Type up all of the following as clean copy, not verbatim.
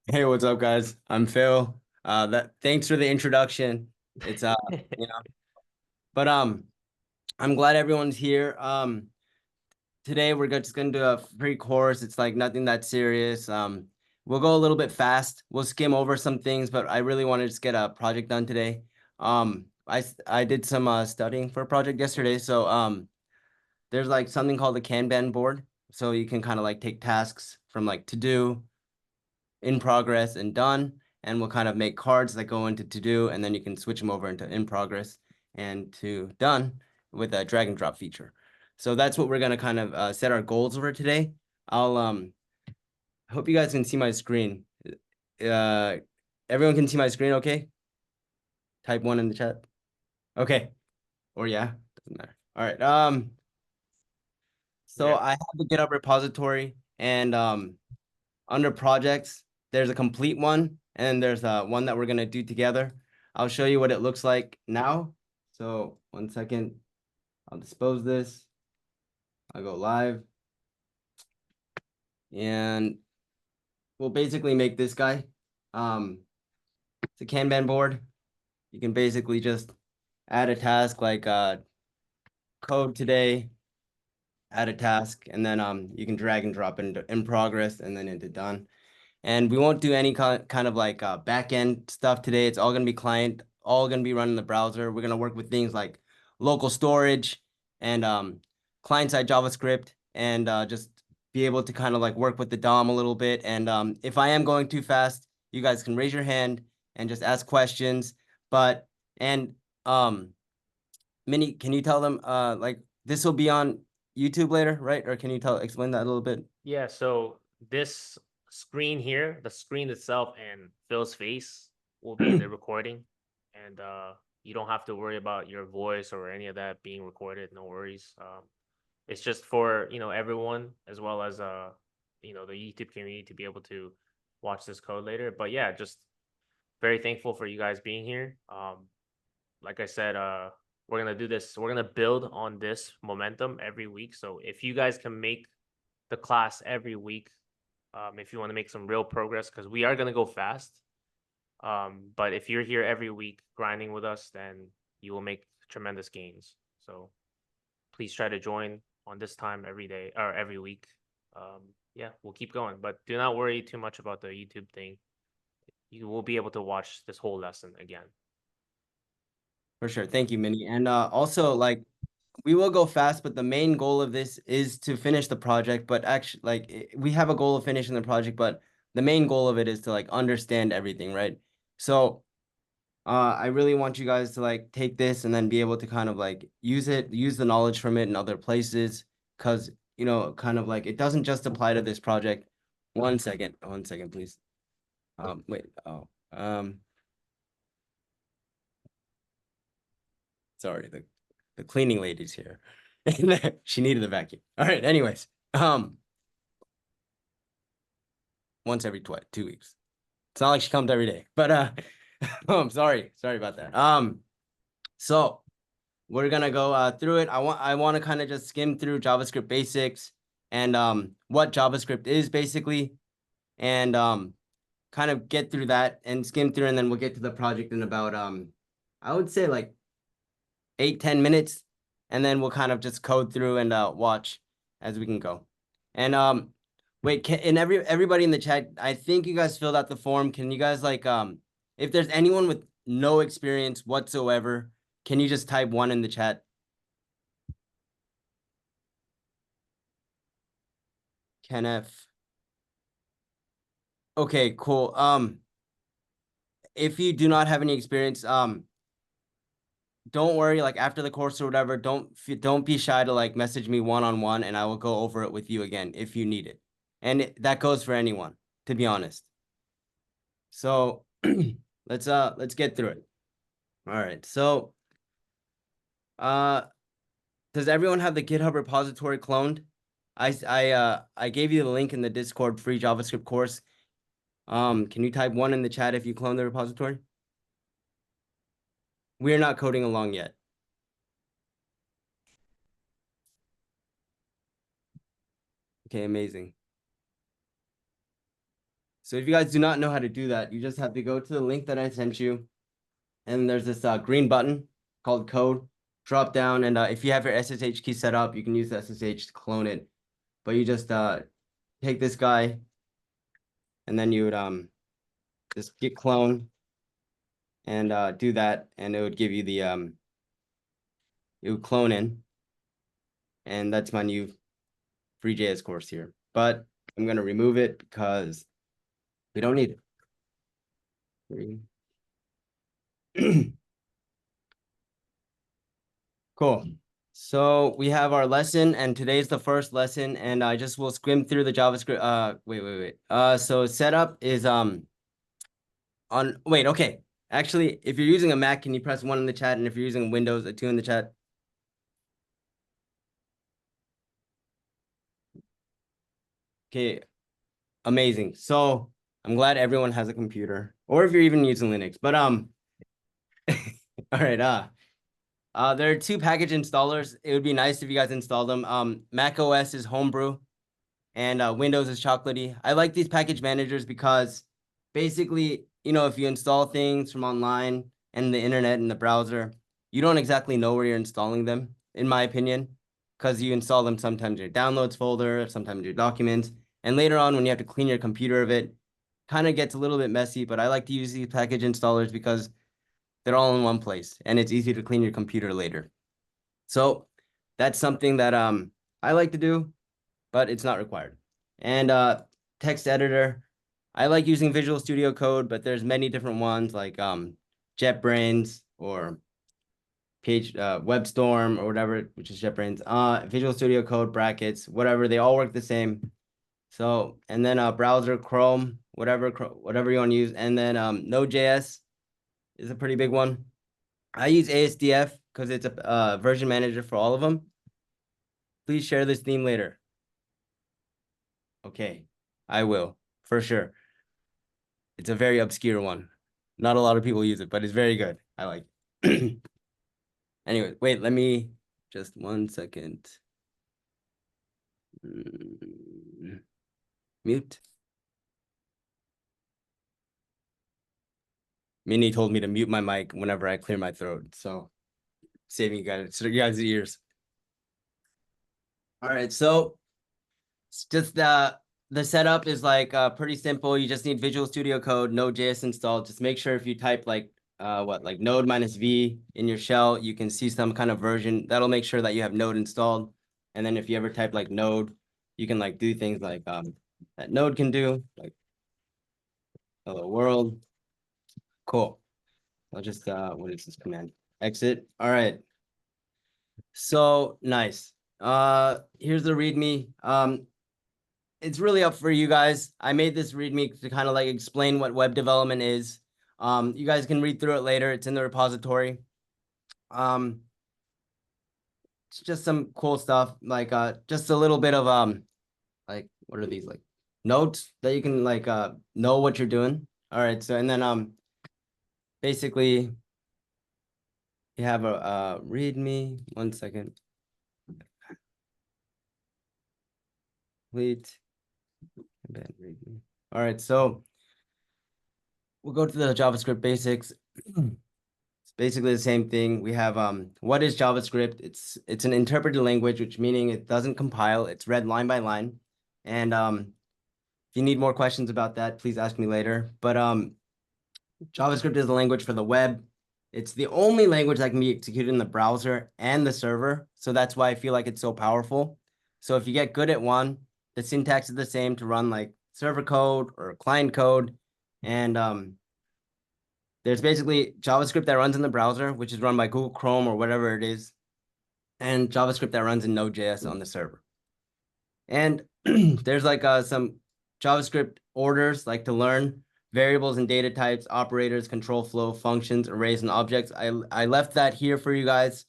Hey, what's up, guys? I'm Phil. Thanks for the introduction. It's you know, but I'm glad everyone's here. Today we're just gonna do a free course. It's like nothing that serious. We'll go a little bit fast. We'll skim over some things, but I really want to just get a project done today. I did some studying for a project yesterday, so there's like something called the Kanban board, so you can kind of like take tasks from like to do, in progress, and done. And we'll kind of make cards that go into to do, and then you can switch them over into in progress and to done with a drag and drop feature. So that's what we're gonna kind of set our goals over today. I'll hope you guys can see my screen. Uh, everyone can see my screen, okay? Type one in the chat. Okay. Or yeah, doesn't matter. All right. So Yeah. I have the GitHub repository, and under projects, there's a complete one, and there's one that we're gonna do together. I'll show you what it looks like now. So 1 second, I'll dispose this. I'll go live, and we'll basically make this guy. It's a Kanban board. You can basically just add a task like code today, add a task, and then you can drag and drop it into in progress and then into done. And we won't do any kind of like back end stuff today. It's all going to be client, all going to be run in the browser. We're going to work with things like local storage and client-side JavaScript, and just be able to kind of like work with the DOM a little bit. And if I am going too fast, you guys can raise your hand and just ask questions. But and um, Minnie, can you tell them like this will be on YouTube later, right? Or can you explain that a little bit? Yeah. So this screen here, the screen itself and Phil's face will be in the recording. And you don't have to worry about your voice or any of that being recorded. No worries. It's just for, everyone as well as the YouTube community to be able to watch this code later. But yeah, just very thankful for you guys being here. Like I said, we're gonna do this. We're gonna build on this momentum every week. So if you guys can make the class every week, if you want to make some real progress, because we are gonna go fast. But if you're here every week grinding with us, then you will make tremendous gains. So please try to join on this time every day or every week. Yeah, we'll keep going, but do not worry too much about the YouTube thing. You will be able to watch this whole lesson again. For sure. Thank you, Minnie. And also, like, we will go fast, but the main goal of this is to finish the project. But actually, like, we have a goal of finishing the project, but the main goal of it is to like understand everything, right? So, I really want you guys to like take this and then be able to kind of like use the knowledge from it in other places, because kind of like it doesn't just apply to this project. 1 second, please. Wait. Oh, sorry. The cleaning lady's here. She needed the vacuum. All right. Anyways, once every 2 weeks. It's not like she comes every day, but I'm sorry about that. So we're gonna go through it. I want to kind of just skim through JavaScript basics and what JavaScript is basically, and kind of get through that and skim through, and then we'll get to the project in about I would say like 8-10 minutes, and then we'll kind of just code through and watch as we can go. And wait, and everybody in the chat, I think you guys filled out the form. Can you guys like if there's anyone with no experience whatsoever, can you just type one in the chat? Kenneth. Okay, cool. If you do not have any experience, don't worry, like after the course or whatever, don't be shy to like message me one-on-one, and I will go over it with you again if you need it. And that goes for anyone, to be honest. So let's get through it. All right. So uh does everyone have the GitHub repository cloned? I gave you the link in the Discord free JavaScript course. Can you type one in the chat if you clone the repository? We're not coding along yet. Okay, amazing. So if you guys do not know how to do that, you just have to go to the link that I sent you. And there's this green button called code. Drop down, and if you have your SSH key set up, you can use the SSH to clone it. But you just take this guy, and then you would just git clone and do that, and it would give you the it would clone in, and that's my new free.js course here. But I'm gonna remove it because we don't need it. Cool. So we have our lesson, and today's the first lesson, and I just will skim through the JavaScript. Wait. So setup is okay. Actually, if you're using a Mac, can you press 1 in the chat? And if you're using Windows, a 2 in the chat. Okay, amazing. So I'm glad everyone has a computer, or if you're even using Linux. But all right. There are 2 package installers. It would be nice if you guys install them. Mac OS is Homebrew, and Windows is Chocolatey. I like these package managers because basically, if you install things from online and the internet and the browser, you don't exactly know where you're installing them, in my opinion, because you install them sometimes in your downloads folder, sometimes your documents, and later on when you have to clean your computer of it, kind of gets a little bit messy. But I like to use these package installers because they're all in one place and it's easy to clean your computer later. So that's something that I like to do, but it's not required. And text editor, I like using Visual Studio Code, but there's many different ones like JetBrains or WebStorm or whatever, which is JetBrains. Visual Studio Code, brackets, whatever, they all work the same. So, and then browser, Chrome, whatever you want to use. And then Node.js is a pretty big one. I use ASDF because it's a version manager for all of them. Please share this theme later. Okay, I will, for sure. It's a very obscure one. Not a lot of people use it, but it's very good. I like it. Anyway, wait, let me just 1 second. Mute. Minnie told me to mute my mic whenever I clear my throat, so saving you guys' ears. All right, so it's just the setup is like pretty simple. You just need Visual Studio Code, Node.js installed. Just make sure if you type like node -v in your shell, you can see some kind of version. That'll make sure that you have node installed. And then if you ever type like node, you can like do things like that node can do, like hello world. Cool. I'll just what is this command? Exit. All right. So nice. Here's the README. It's really up for you guys. I made this README to kind of like explain what web development is. You guys can read through it later. It's in the repository. It's just some cool stuff, like just a little bit of like what are these, like notes that you can like know what you're doing. All right, so and then basically you have a README. 1 second. Complete. README. All right, so we'll go to the JavaScript basics. It's basically the same thing. We have what is JavaScript? It's an interpreted language, which meaning it doesn't compile. It's read line by line. And if you need more questions about that, please ask me later. But JavaScript is a language for the web. It's the only language that can be executed in the browser and the server. So that's why I feel like it's so powerful. So if you get good at one, the syntax is the same to run like server code or client code. And there's basically JavaScript that runs in the browser, which is run by Google Chrome or whatever it is, and JavaScript that runs in Node.js on the server. And there's like some JavaScript orders, like to learn variables and data types, operators, control flow, functions, arrays, and objects. I left that here for you guys.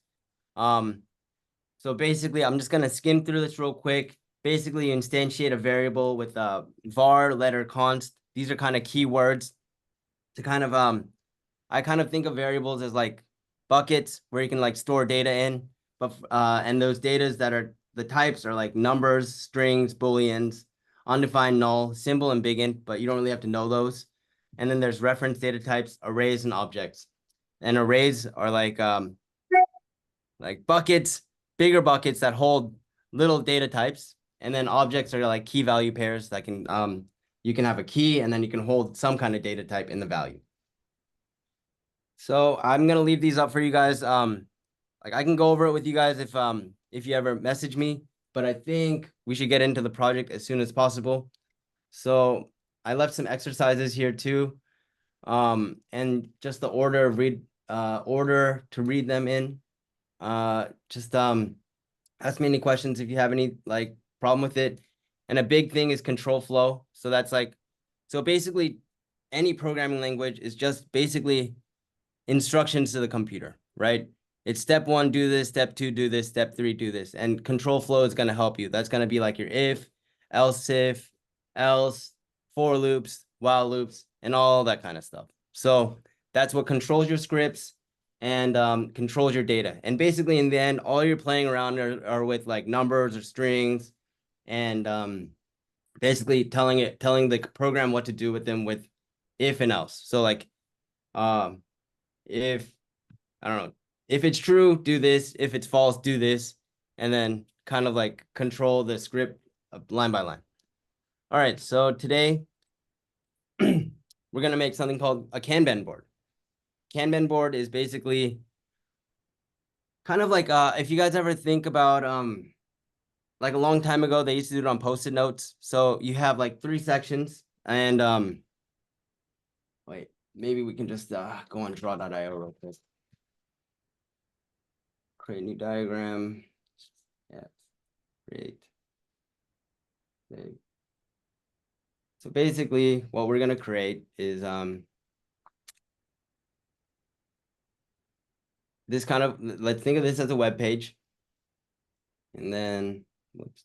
So basically, I'm just gonna skim through this real quick. Basically, you instantiate a variable with var, letter, const. These are kind of keywords to kind of I kind of think of variables as like buckets where you can like store data in, but and those datas that are the types are like numbers, strings, booleans. undefined, null, symbol, and big int, but you don't really have to know those. And then there's reference data types, arrays, and objects. And arrays are like buckets, bigger buckets that hold little data types. And then objects are like key value pairs that can you can have a key and then you can hold some kind of data type in the value. So I'm gonna leave these up for you guys. Like I can go over it with you guys if you ever message me, but I think we should get into the project as soon as possible. So I left some exercises here too. And just the order to read them in. Just ask me any questions if you have any like problem with it. And a big thing is control flow. So that's like, so basically any programming language is just basically instructions to the computer, right? It's step 1, do this, step 2, do this, step 3, do this. And control flow is going to help you. That's going to be like your if, else, for loops, while loops, and all that kind of stuff. So that's what controls your scripts and controls your data. And basically in the end, all you're playing around are with like numbers or strings and basically telling the program what to do with them with if and else. So like if I don't know, if it's true, do this. If it's false, do this. And then kind of like control the script line by line. All right, so today we're going to make something called a Kanban board. Kanban board is basically kind of like if you guys ever think about like a long time ago, they used to do it on Post-it notes. So you have like 3 sections and wait, maybe we can just go on draw.io real quick. Create new diagram. Yeah. Create. Save. So basically what we're going to create is this kind of, let's think of this as a web page. And then, whoops.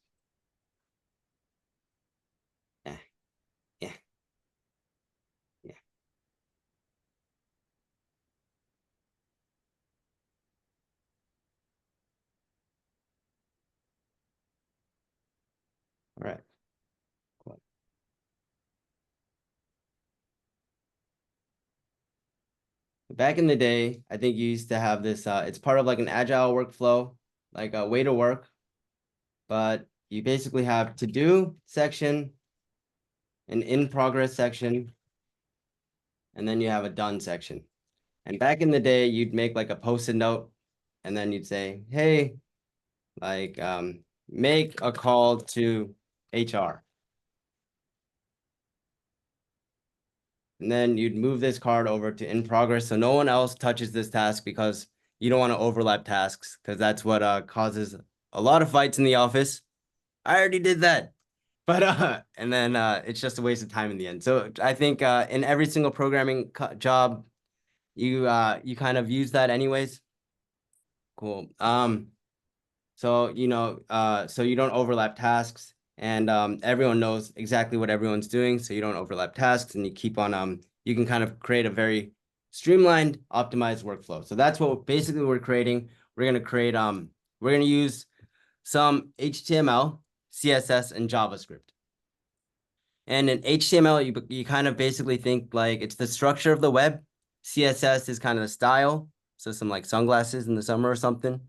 Yeah. Yeah. All right. Cool. Back in the day, I think you used to have this, it's part of like an agile workflow, like a way to work, but you basically have to do section, an in progress section, and then you have a done section. And back in the day, you'd make like a post-it note, and then you'd say, hey, like make a call to HR. And then you'd move this card over to in progress so no one else touches this task because you don't want to overlap tasks because that's what causes a lot of fights in the office. I already did that. But and then it's just a waste of time in the end. So I think in every single programming job, you kind of use that anyways. Cool. So so you don't overlap tasks and everyone knows exactly what everyone's doing, so you don't overlap tasks and you keep on you can kind of create a very streamlined, optimized workflow. So that's what basically we're creating. We're gonna create we're gonna use some HTML, CSS, and JavaScript. And in HTML, you kind of basically think like it's the structure of the web. CSS is kind of the style, so some like sunglasses in the summer or something.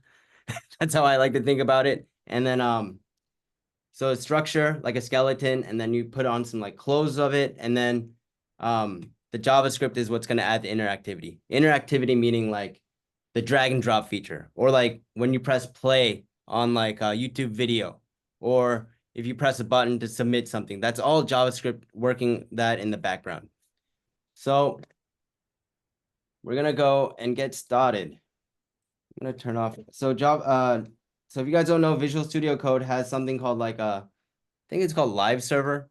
That's how I like to think about it. And then so a structure like a skeleton, and then you put on some like clothes of it, and then the JavaScript is what's going to add the interactivity. Interactivity meaning like the drag and drop feature, or like when you press play on like a YouTube video, or if you press a button to submit something. That's all JavaScript working that in the background. So we're gonna go and get started. I'm gonna turn off. So so if you guys don't know, Visual Studio Code has something called like I think it's called Live Server.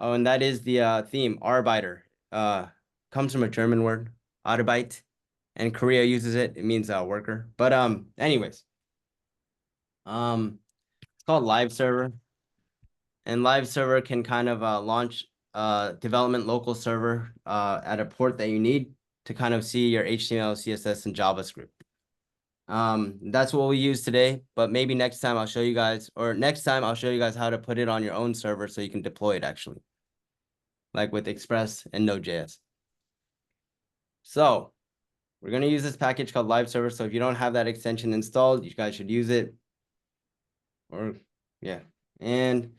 Oh, and that is the theme, Arbeiter. Comes from a German word, Arbeit, and Korea uses it. It means worker. But anyways, it's called Live Server, and Live Server can kind of launch development local server at a port that you need to kind of see your HTML, CSS, and JavaScript. That's what we use today, but maybe next time I'll show you guys, or next time I'll show you guys how to put it on your own server so you can deploy it actually, like with Express and Node.js. So we're going to use this package called live server. So if you don't have that extension installed, you guys should use it. Or yeah. And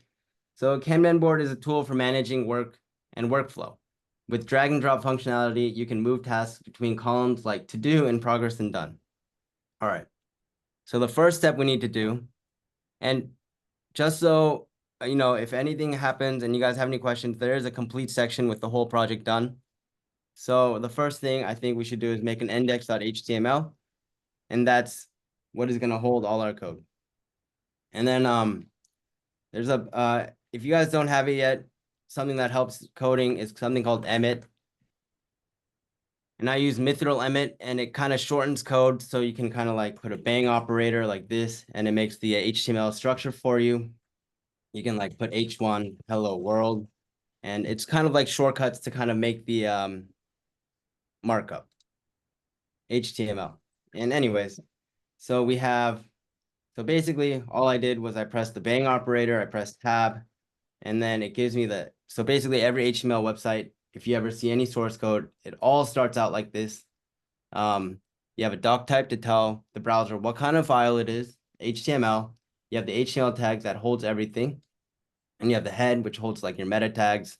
so Kanban board is a tool for managing work and workflow. With drag and drop functionality, you can move tasks between columns like to do, in progress, and done. All right. So the first step we need to do, and just so you know, if anything happens and you guys have any questions, there is a complete section with the whole project done. So the first thing I think we should do is make an index.html, and that's what is going to hold all our code. And then there's a if you guys don't have it yet, something that helps coding is something called Emmet. And I use Mithril Emmet, and it kind of shortens code, so you can kind of like put a bang operator like this, and it makes the HTML structure for you. You can like put h1 hello world, and it's kind of like shortcuts to kind of make the markup HTML. And anyways, so we have, so basically all I did was I pressed the bang operator, I pressed tab, and then it gives me the, so basically every HTML website, if you ever see any source code, it all starts out like this. You have a doc type to tell the browser what kind of file it is, HTML. You have the HTML tags that holds everything. And you have the head, which holds like your meta tags.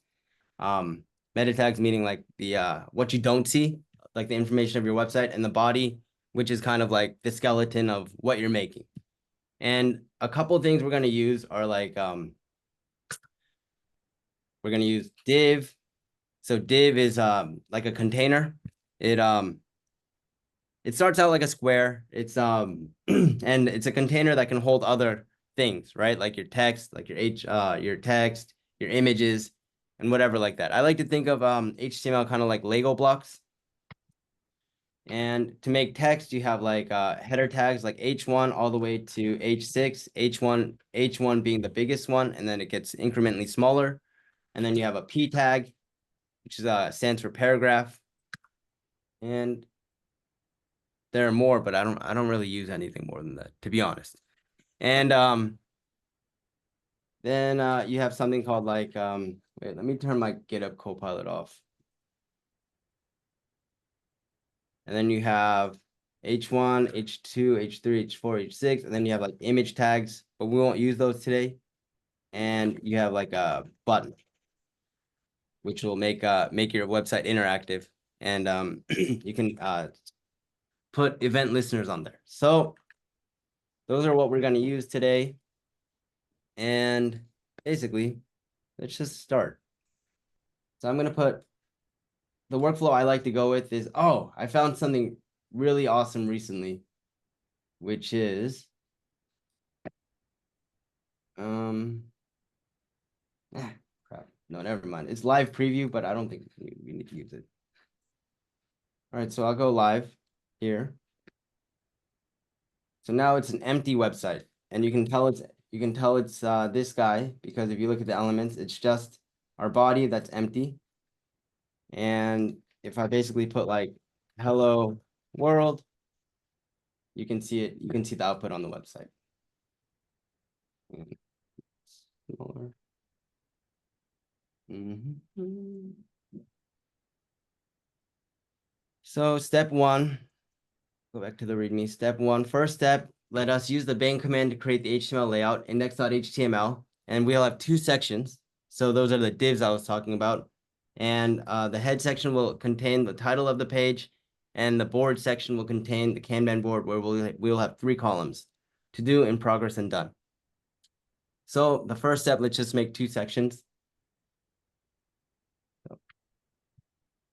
Meta tags meaning like the what you don't see, like the information of your website, and the body, which is kind of like the skeleton of what you're making. And a couple of things we're going to use are like we're going to use div. So div is like a container. It starts out like a square. It's and it's a container that can hold other things, right? Like your text, like your text, your images, and whatever like that. I like to think of HTML kind of like Lego blocks. And to make text, you have like header tags like H1 all the way to H6, H1 being the biggest one, and then it gets incrementally smaller. And then you have a P tag, which is stands for paragraph. And there are more, but I don't really use anything more than that, to be honest. And then you have something called like wait, let me turn my GitHub Copilot off. And then you have H1, H2, H3, H4, H6, and then you have like image tags, but we won't use those today. And you have like a button, which will make your website interactive, and you can put event listeners on there. So those are what we're going to use today. And basically, let's just start. So I'm going to put the workflow I like to go with is, oh, I found something really awesome recently, which is, crap. No, never mind. It's live preview, but I don't think we need to use it. All right, so I'll go live here. So now it's an empty website, and you can tell it's this guy, because if you look at the elements, it's just our body that's empty. And if I basically put like hello world, you can see it. You can see the output on the website. Smaller. So step one, go back to the README. Step one, first step, let us use the bang command to create the HTML layout, index.html, and we'll have two sections. So those are the divs I was talking about. And the head section will contain the title of the page, and the board section will contain the Kanban board, where we'll have 3 columns: to do, in progress, and done. So the first step, let's just make 2 sections. So,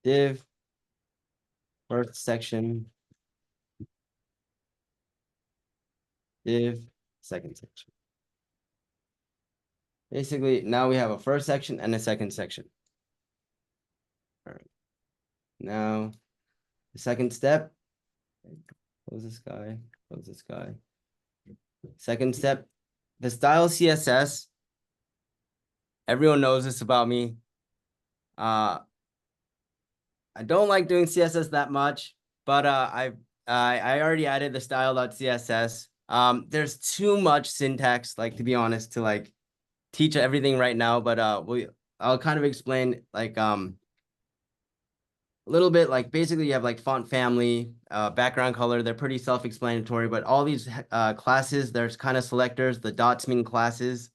div, first section, div, second section. Basically, now we have a first section and a second section. All right. Now, the second step, close this guy, close this guy. Second step, the style CSS. Everyone knows this about me. I don't like doing CSS that much, but I already added the style.css. There's too much syntax, like to be honest, to like teach everything right now, but I'll kind of explain like a little bit. Like basically you have like font family, background color, they're pretty self-explanatory, but all these classes, there's kind of selectors, the dots mean classes.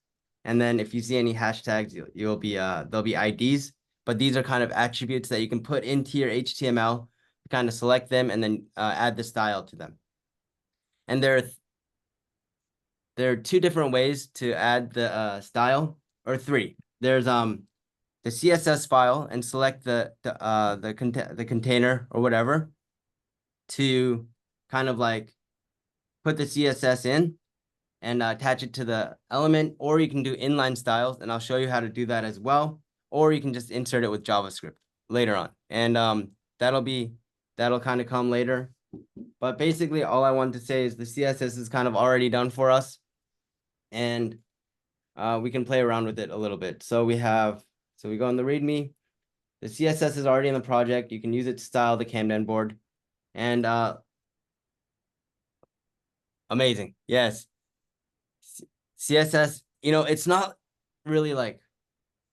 And then if you see any hashtags, you'll be there'll be IDs, but these are kind of attributes that you can put into your HTML, kind of select them and then add the style to them. And there are two different ways to add the style, or three. There's the CSS file and select the container or whatever to kind of like put the CSS in and attach it to the element, or you can do inline styles, and I'll show you how to do that as well, or you can just insert it with JavaScript later on, and that'll kind of come later. But basically, all I wanted to say is the CSS is kind of already done for us, and we can play around with it a little bit. So we go in the README. The CSS is already in the project. You can use it to style the Kanban board. And amazing. Yes. CSS, it's not really like,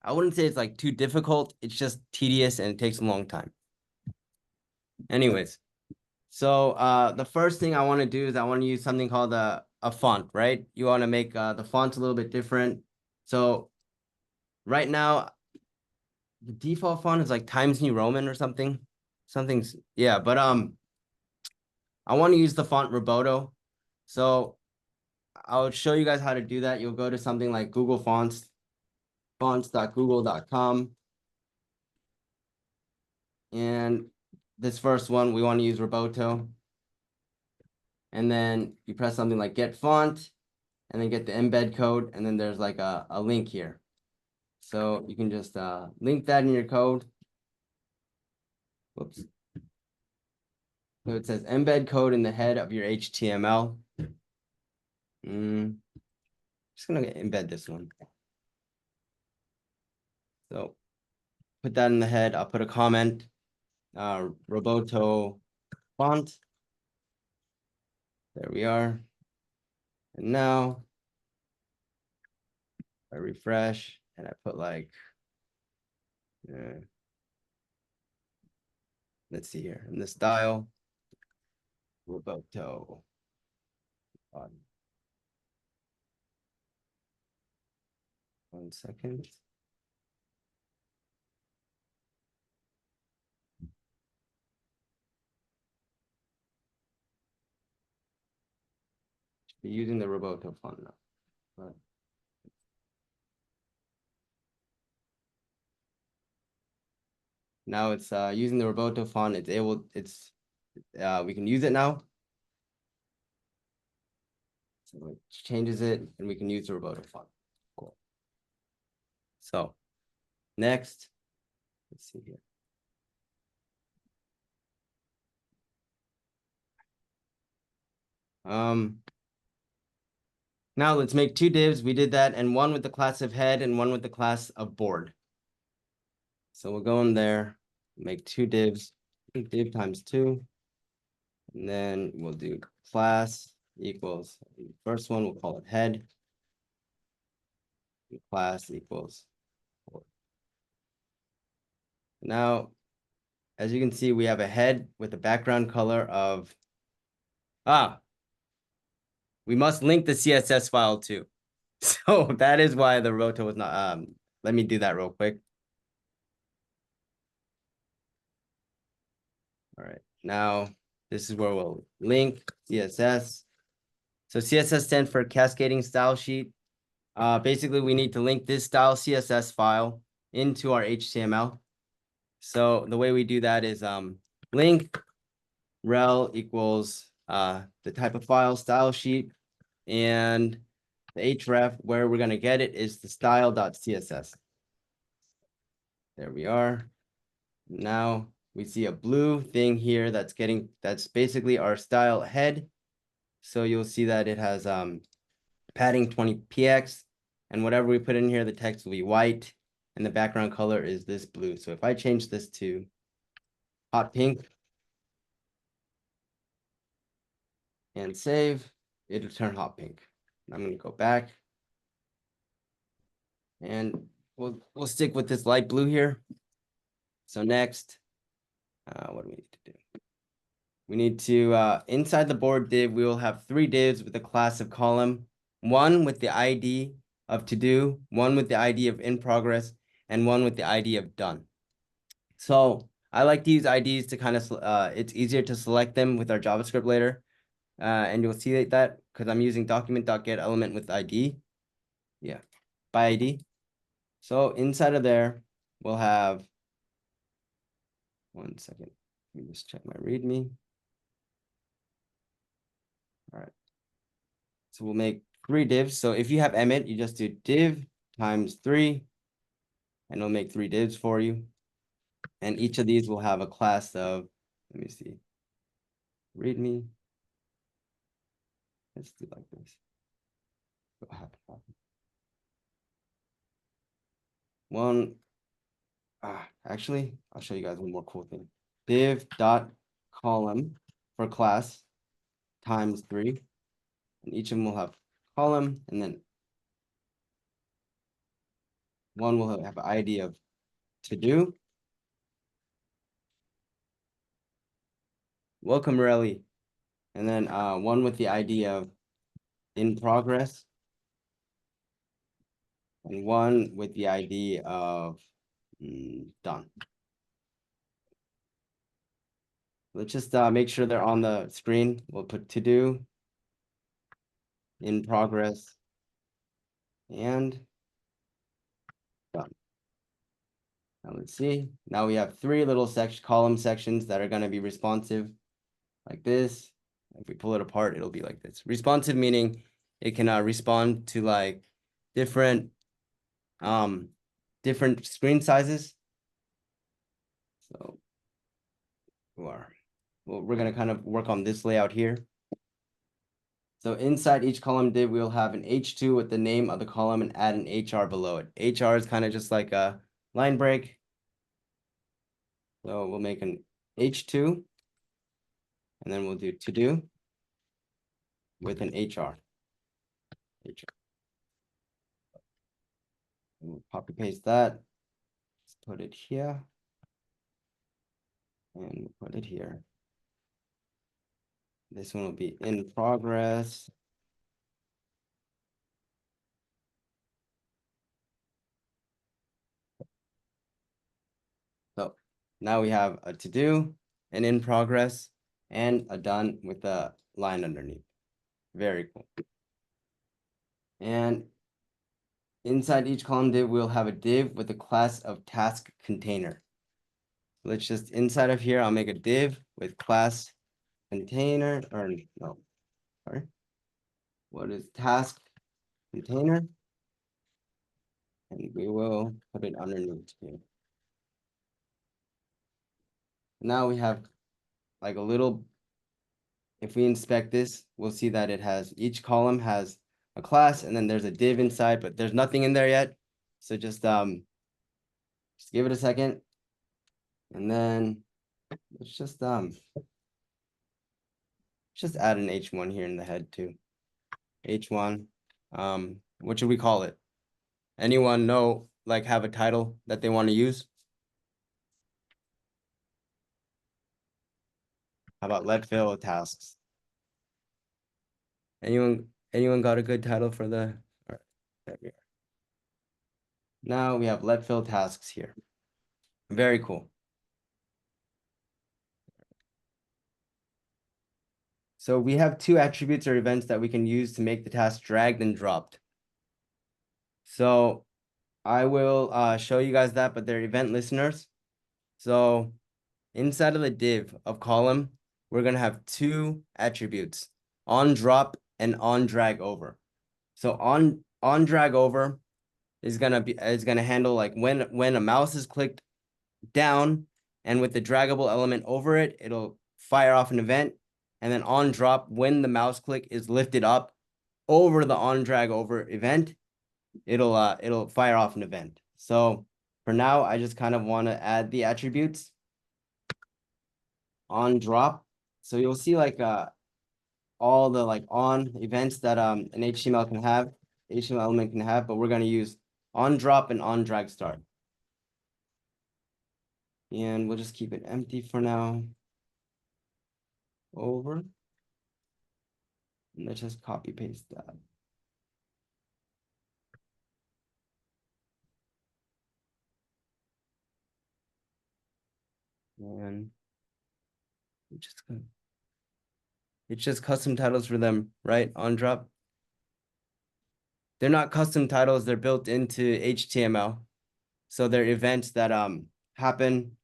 I wouldn't say it's like too difficult. It's just tedious and it takes a long time. Anyways, so the first thing I want to do is I want to use something called a font, right? You want to make the font a little bit different. So right now, the default font is like Times New Roman or something. Yeah, but I want to use the font Roboto. So I'll show you guys how to do that. You'll go to something like Google Fonts, fonts.google.com. And this first one, we want to use Roboto. And then you press something like get font, and then get the embed code, and then there's like a link here. So you can just link that in your code. Whoops. So it says embed code in the head of your HTML. Just gonna embed this one. So put that in the head. I'll put a comment, Roboto font. There we are. And now I refresh and I put like, let's see here, in the style, Roboto. 1 second. Be using the Roboto font now. But now it's using the Roboto font. We can use it now. So it changes it and we can use the Roboto font. Cool. So next, let's see here. Now let's make two divs. We did that, and one with the class of head and one with the class of board. So we'll go in there, make two divs, div times 2. And then we'll do class equals, the first one, we'll call it head. Class equals board. Now, as you can see, we have a head with a background color of, we must link the CSS file too. So that is why the Roto was not, let me do that real quick. All right, now this is where we'll link CSS. So CSS stands for Cascading Style Sheet. Basically, we need to link this style CSS file into our HTML. So the way we do that is link rel equals the type of file style sheet, and the href where we're going to get it is the style.css. There we are. Now we see a blue thing here that's basically our style head. So you'll see that it has padding 20px, and whatever we put in here, the text will be white, and the background color is this blue. So if I change this to hot pink, and save, it'll turn hot pink. I'm going to go back and we'll stick with this light blue here. So next, what do we need to do? We need to, inside the board div, we will have 3 divs with a class of column, one with the ID of to do, one with the ID of in progress, and one with the ID of done. So I like to use IDs to kind of, it's easier to select them with our JavaScript later. And you'll see that because I'm using document.get element with ID. Yeah, by ID. So inside of there, we'll have, one second, let me just check my README. All right. So we'll make 3 divs. So if you have Emmet, you just do div times 3, and it'll make 3 divs for you. And each of these will have a class of, let me see, README. Let's do like this. One, actually, I'll show you guys one more cool thing. Div dot column for class times 3, and each of them will have column, and then one will have an ID of to do. Welcome, Relly. And then one with the ID of in progress, and one with the ID of done. Let's just make sure they're on the screen. We'll put to do, in progress, and done. Now let's see. Now we have 3 little column sections that are going to be responsive like this. If we pull it apart, it'll be like this. Responsive meaning it can respond to like different different screen sizes. So we're going to kind of work on this layout here. So inside each column div, we'll have an H2 with the name of the column and add an HR below it. HR is kind of just like a line break. So we'll make an H2, and then we'll do to do with an HR. And we'll copy paste that. Let's put it here. And we'll put it here. This one will be in progress. So now we have a to do, an in progress, and a done with a line underneath. Very cool. And inside each column div, we'll have a div with a class of task container. Let's just inside of here, I'll make a div with class container, or no, sorry. What is task container? And we will put it underneath here. Now we have like a little, if we inspect this, we'll see that it has, each column has a class, and then there's a div inside, but there's nothing in there yet. So just give it a second. And then let's just add an H1 here in the head too. H1. What should we call it? Anyone know, like, have a title that they want to use? How about let fill tasks? Anyone got a good title for the, all right, there we are. Now we have let fill tasks here. Very cool. So we have 2 attributes or events that we can use to make the task dragged and dropped. So I will show you guys that, but they're event listeners. So inside of the div of column, we're going to have 2 attributes, on drop and on drag over. So on drag over is going to handle like when a mouse is clicked down, and with the draggable element over it, it'll fire off an event. And then on drop, when the mouse click is lifted up over the on drag over event, it'll fire off an event. So for now, I just kind of want to add the attributes on drop. So you'll see like all the like on events that an HTML element can have, but we're gonna use on drop and on drag start. And we'll just keep it empty for now. Over. And let's just copy paste that. And it's just custom titles for them, right? On drop. They're not custom titles, they're built into HTML. So they're events that happen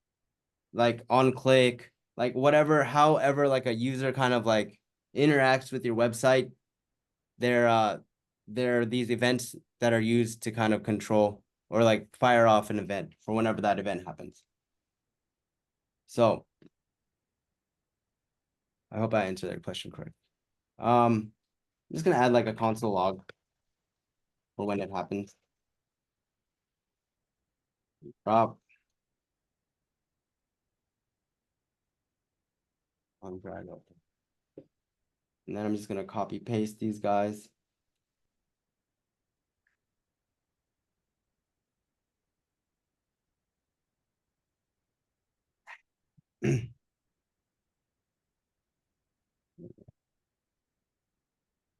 like on click, like whatever, however, like a user kind of like interacts with your website. They're these events that are used to kind of control or like fire off an event for whenever that event happens. So I hope I answered that question correct. I'm just gonna add like a console log for when it happens. Drop on drag up. And then I'm just gonna copy paste these guys.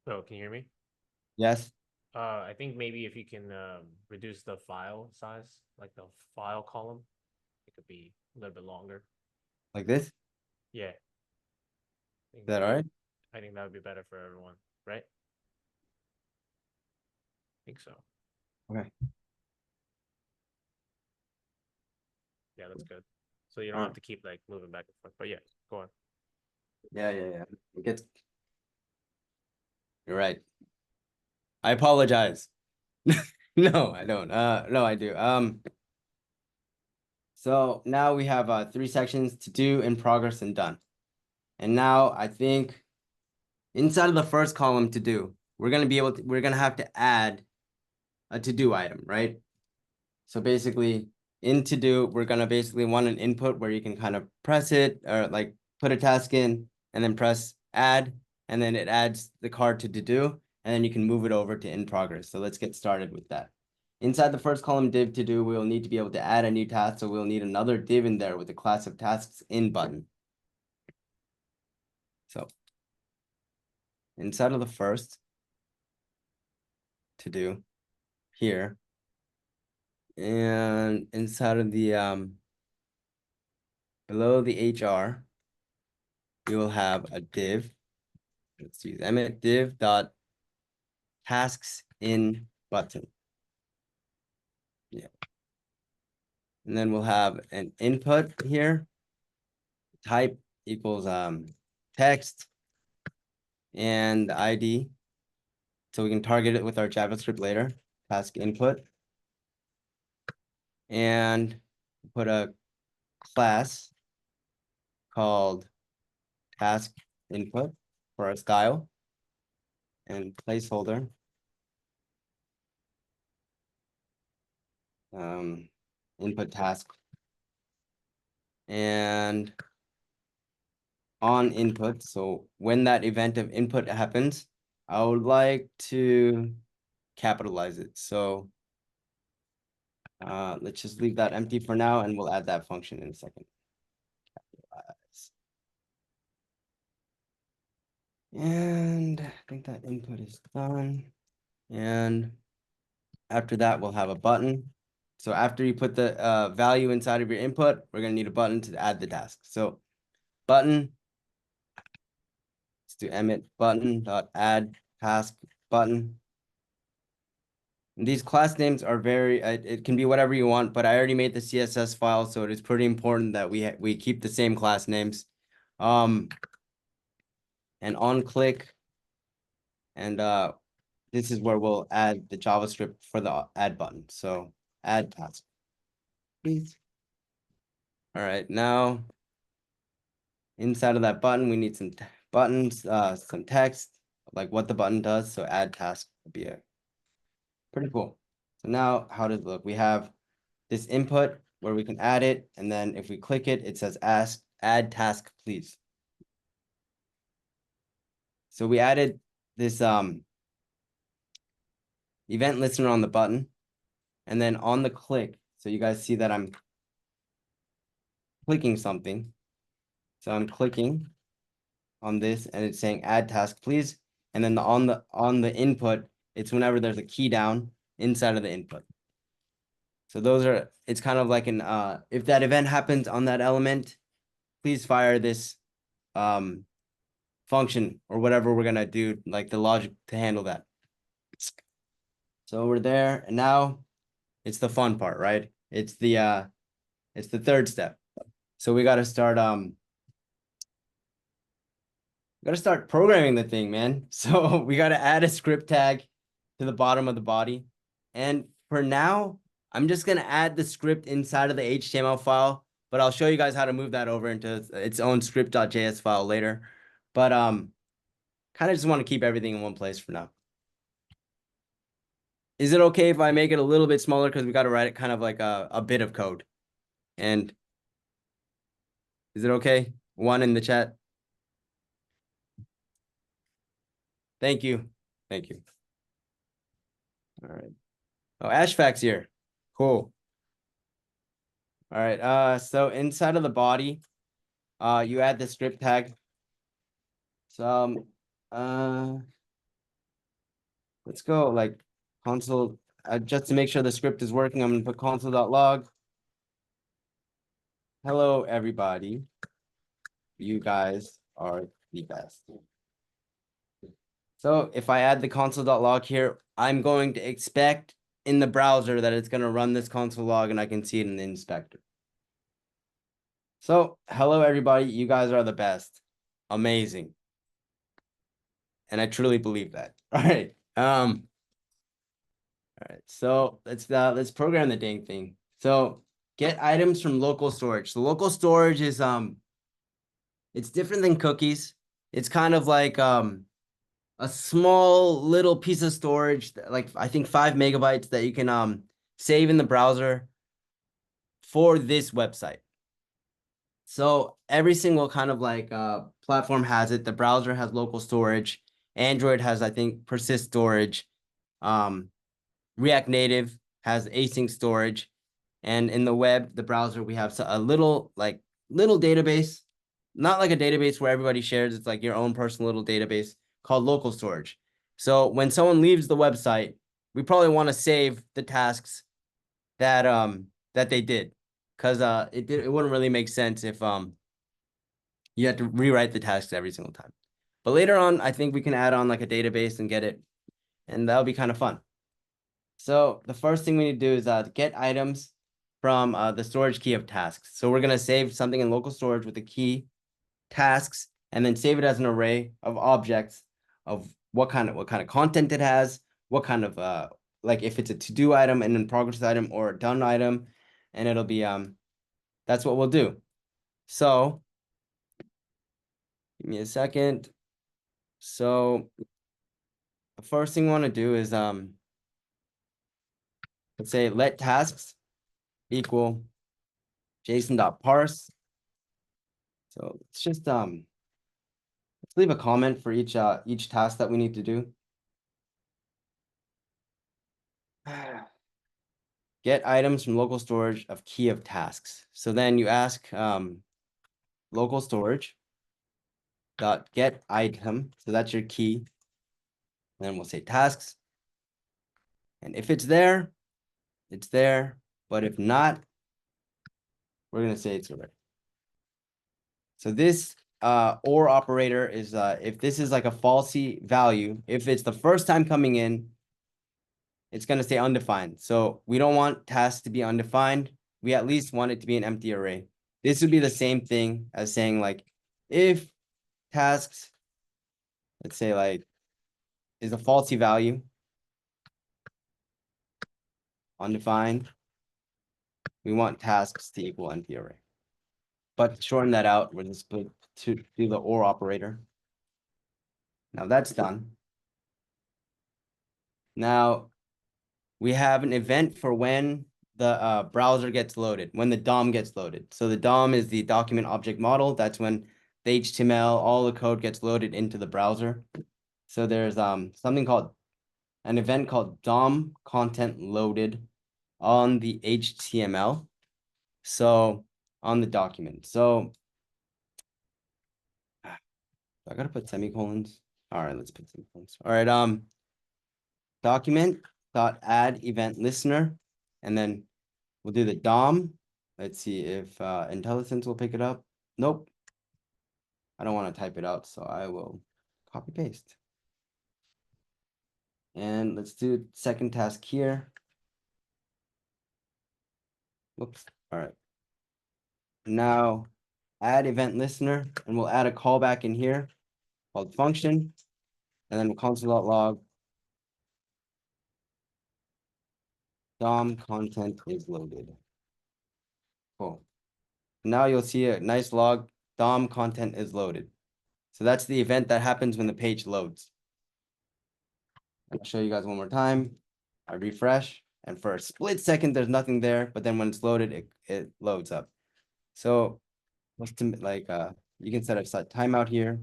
So can you hear me? Yes, I think maybe if you can reduce the file size, like the file column, it could be a little bit longer. like this. Is Yeah, that all right? I think that would be better for everyone, right? I think so. Okay. Yeah, that's good. So you don't All have right. to keep like moving back and forth. But yeah, go on. Yeah. It gets. You're right. I apologize. No, I don't. No, I do. So now we have 3 sections: to do, in progress, and done. And now I think inside of the first column, to do, we're gonna have to add a to do item, right? So basically, in to do, we're gonna basically want an input where you can kind of press it or like put a task in and then press add, and then it adds the card to do, and then you can move it over to in progress. So let's get started with that. Inside the first column div to do, we will need to be able to add a new task. So we'll need another div in there with the class of tasks in button. So inside of the first to do here, and inside of the below the HR, we will have a div. Let's use emit div dot tasks in button. Yeah. And then we'll have an input here. Type equals text and ID. So we can target it with our JavaScript later. Task input. And put a class called task input for our style and placeholder. Input task. And on input. So when that event of input happens, I would like to capitalize it. So let's just leave that empty for now, and we'll add that function in a second. Capitalize. And I think that input is done. And after that, we'll have a button. So after you put the value inside of your input, we're gonna need a button to add the task. So button, let's do emit button dot add task button. And these class names are very, it can be whatever you want, but I already made the CSS file, so it is pretty important that we keep the same class names. And on click, and this is where we'll add the JavaScript for the add button. So add task, please. All right, now inside of that button, we need some buttons, some text, like what the button does. So add task would be pretty cool. So now how does it look? We have this input where we can add it, and then if we click it, it says add task, please. So we added this event listener on the button, and then on the click, so you guys see that I'm clicking something. So I'm clicking on this and it's saying add task, please. And then on the input, it's whenever there's a key down inside of the input. So those are, it's kind of like an if that event happens on that element, please fire this function or whatever we're gonna do, like the logic to handle that. So we're there, and now it's the fun part, right? It's the third step. So we gotta start programming the thing, man. So we gotta add a script tag to the bottom of the body. And for now, I'm just gonna add the script inside of the HTML file, but I'll show you guys how to move that over into its own script.js file later. But kind of just want to keep everything in one place for now. Is it okay if I make it a little bit smaller because we got to write it kind of like a bit of code? And is it okay? One in the chat. Thank you. Thank you. All right. Oh, Ashfaq's here. Cool. All right. So inside of the body, you add the script tag. So let's go like console. Just to make sure the script is working, I'm gonna put console.log. Hello, everybody. You guys are the best. So if I add the console.log here, I'm going to expect in the browser that it's going to run this console log and I can see it in the inspector. So hello, everybody. You guys are the best. Amazing. And I truly believe that. All right. All right. So let's program the dang thing. So get items from local storage. So local storage is it's different than cookies. It's kind of like a small little piece of storage, like I think 5 megabytes that you can save in the browser for this website. So every single kind of like platform has it. The browser has local storage. Android has, I think, persist storage. React Native has async storage. And in the web, the browser, we have a little database, not like a database where everybody shares. It's like your own personal little database called local storage. So when someone leaves the website, we probably want to save the tasks that they did, because it wouldn't really make sense if you had to rewrite the tasks every single time. But later on, I think we can add on like a database and get it, and that'll be kind of fun. So the first thing we need to do is get items from the storage key of tasks. So we're gonna save something in local storage with the key tasks, and then save it as an array of objects of what kind of content it has, what kind of like if it's a to-do item and then progress item or a done item, and it'll be that's what we'll do. So give me a second. So the first thing we want to do is let's say let tasks equal JSON.parse. So let's just let's leave a comment for each task that we need to do. Get items from local storage of key of tasks. So then you ask local storage dot get item. So that's your key. And then we'll say tasks. And if it's there, it's there. But if not, we're gonna say it's already. So this or operator is if this is like a falsy value, if it's the first time coming in, it's going to say undefined. So we don't want tasks to be undefined. We at least want it to be an empty array. This would be the same thing as saying like, if tasks, let's say like, is a falsy value, undefined, we want tasks to equal empty array. But to shorten that out, we're just going to do the or operator. Now that's done. Now we have an event for when the browser gets loaded, when the DOM gets loaded. So the DOM is the document object model. That's when the HTML, all the code gets loaded into the browser. So there's something called an event called DOM content loaded on the HTML. So on the document. So I gotta put semicolons. All right, let's put semicolons. All right, document dot add event listener, and then we'll do the DOM. Let's see if IntelliSense will pick it up. Nope. I don't want to type it out, so I will copy paste. And let's do second task here. Whoops. All right. Now add event listener, and we'll add a callback in here called function, and then we'll console.log DOM content is loaded. Cool. Now you'll see a nice log, DOM content is loaded. So that's the event that happens when the page loads. I'll show you guys one more time. I refresh, and for a split second, there's nothing there, but then when it's loaded, it loads up. So what's to like you can set a timeout here.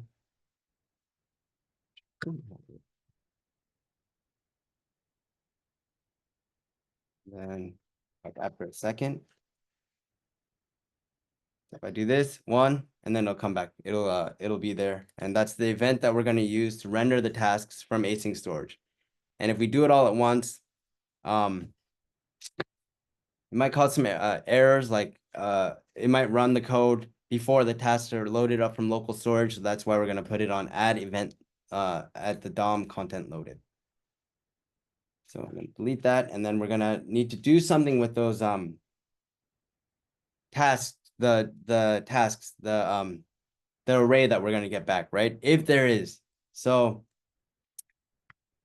Then like after a second, if I do this one, and then it'll come back, it'll be there. And that's the event that we're going to use to render the tasks from async storage. And if we do it all at once, it might cause some errors, like it might run the code before the tasks are loaded up from local storage. So that's why we're going to put it on add event at the DOM content loaded. So I'm going to delete that, and then we're going to need to do something with those tasks, the tasks, the array that we're going to get back, right? If there is. So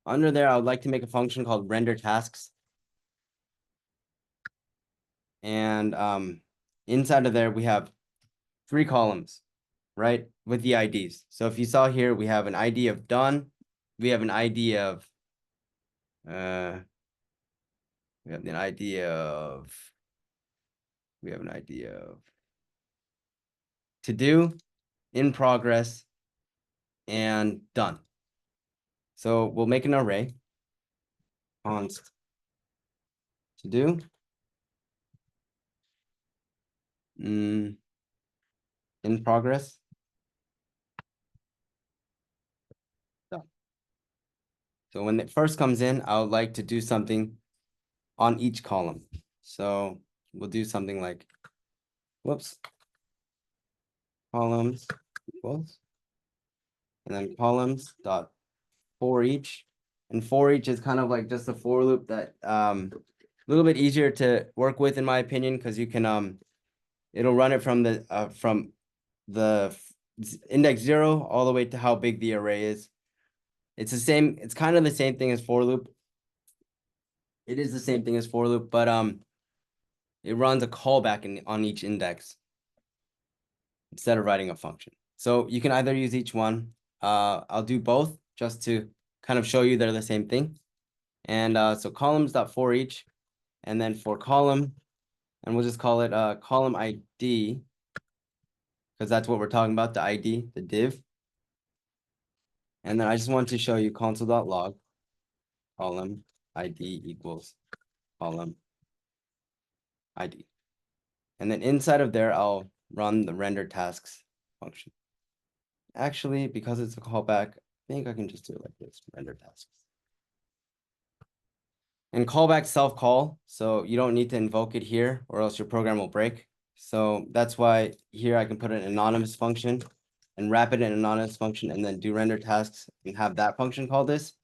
under there, I would like to make a function called render tasks. And inside of there, we have 3 columns, right? With the IDs. So if you saw here, we have an ID of done. We have an ID of, we have an ID of, to do, in progress, and done. So we'll make an array, const to do, in progress, done. So when it first comes in, I would like to do something on each column. So we'll do something like, whoops, columns equals, and then columns dot for each. And for each is kind of like just a for loop that a little bit easier to work with, in my opinion, because you can it'll run it from the index 0 all the way to how big the array is. It's the same, it's kind of the same thing as for loop. It is the same thing as for loop, but it runs a callback on each index instead of writing a function. So you can either use each one. I'll do both just to kind of show you they're the same thing. And so columns.for each, and then for column, and we'll just call it column ID, because that's what we're talking about, the ID, the div. And then I just want to show you console.log column ID equals column ID. And then inside of there, I'll run the render tasks function. Actually, because it's a callback, I think I can just do it like this, render tasks. And callback self-call, so you don't need to invoke it here or else your program will break. So that's why here I can put an anonymous function and wrap it in an anonymous function and then do render tasks and have that function call this.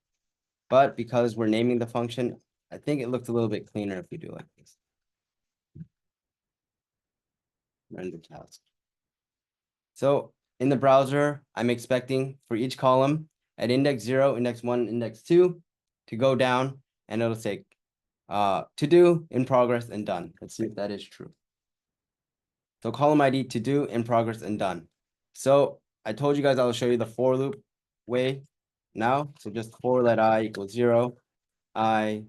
But because we're naming the function, I think it looks a little bit cleaner if we do like this. Render task. So in the browser, I'm expecting for each column at index 0, index 1, index 2 to go down, and it'll say to do, in progress, and done. Let's see if that is true. So column ID to do, in progress, and done. So I told you guys I'll show you the for loop way now. So just for let I equals 0, I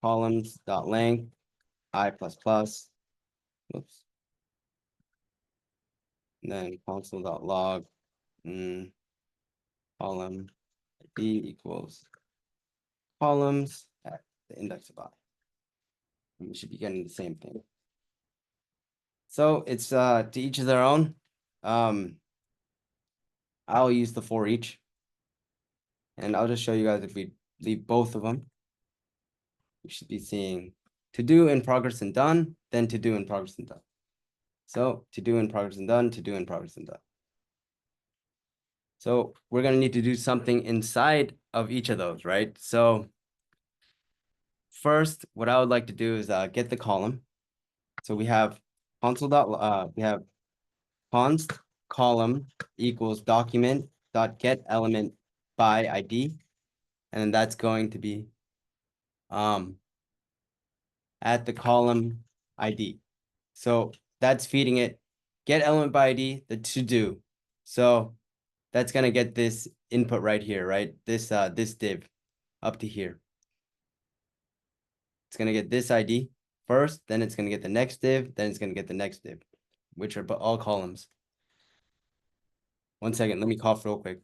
columns dot length, I plus plus. Whoops. and then console.log column ID equals columns at the index of I. And we should be getting the same thing. So it's to each of their own. I'll use the for each. And I'll just show you guys if we leave both of them. We should be seeing to do in progress and done, then to do in progress and done. So to do in progress and done, to do in progress and done. So we're going to need to do something inside of each of those, right? So first, what I would like to do is get the column. So we have we have const column equals document dot get element by ID, and then that's going to be at the column ID. So that's feeding it get element by ID, the to do. So that's gonna get this input right here, right? This div up to here. It's gonna get this ID first, then it's gonna get the next div, then it's gonna get the next div, which are all columns. 1 second, let me cough real quick.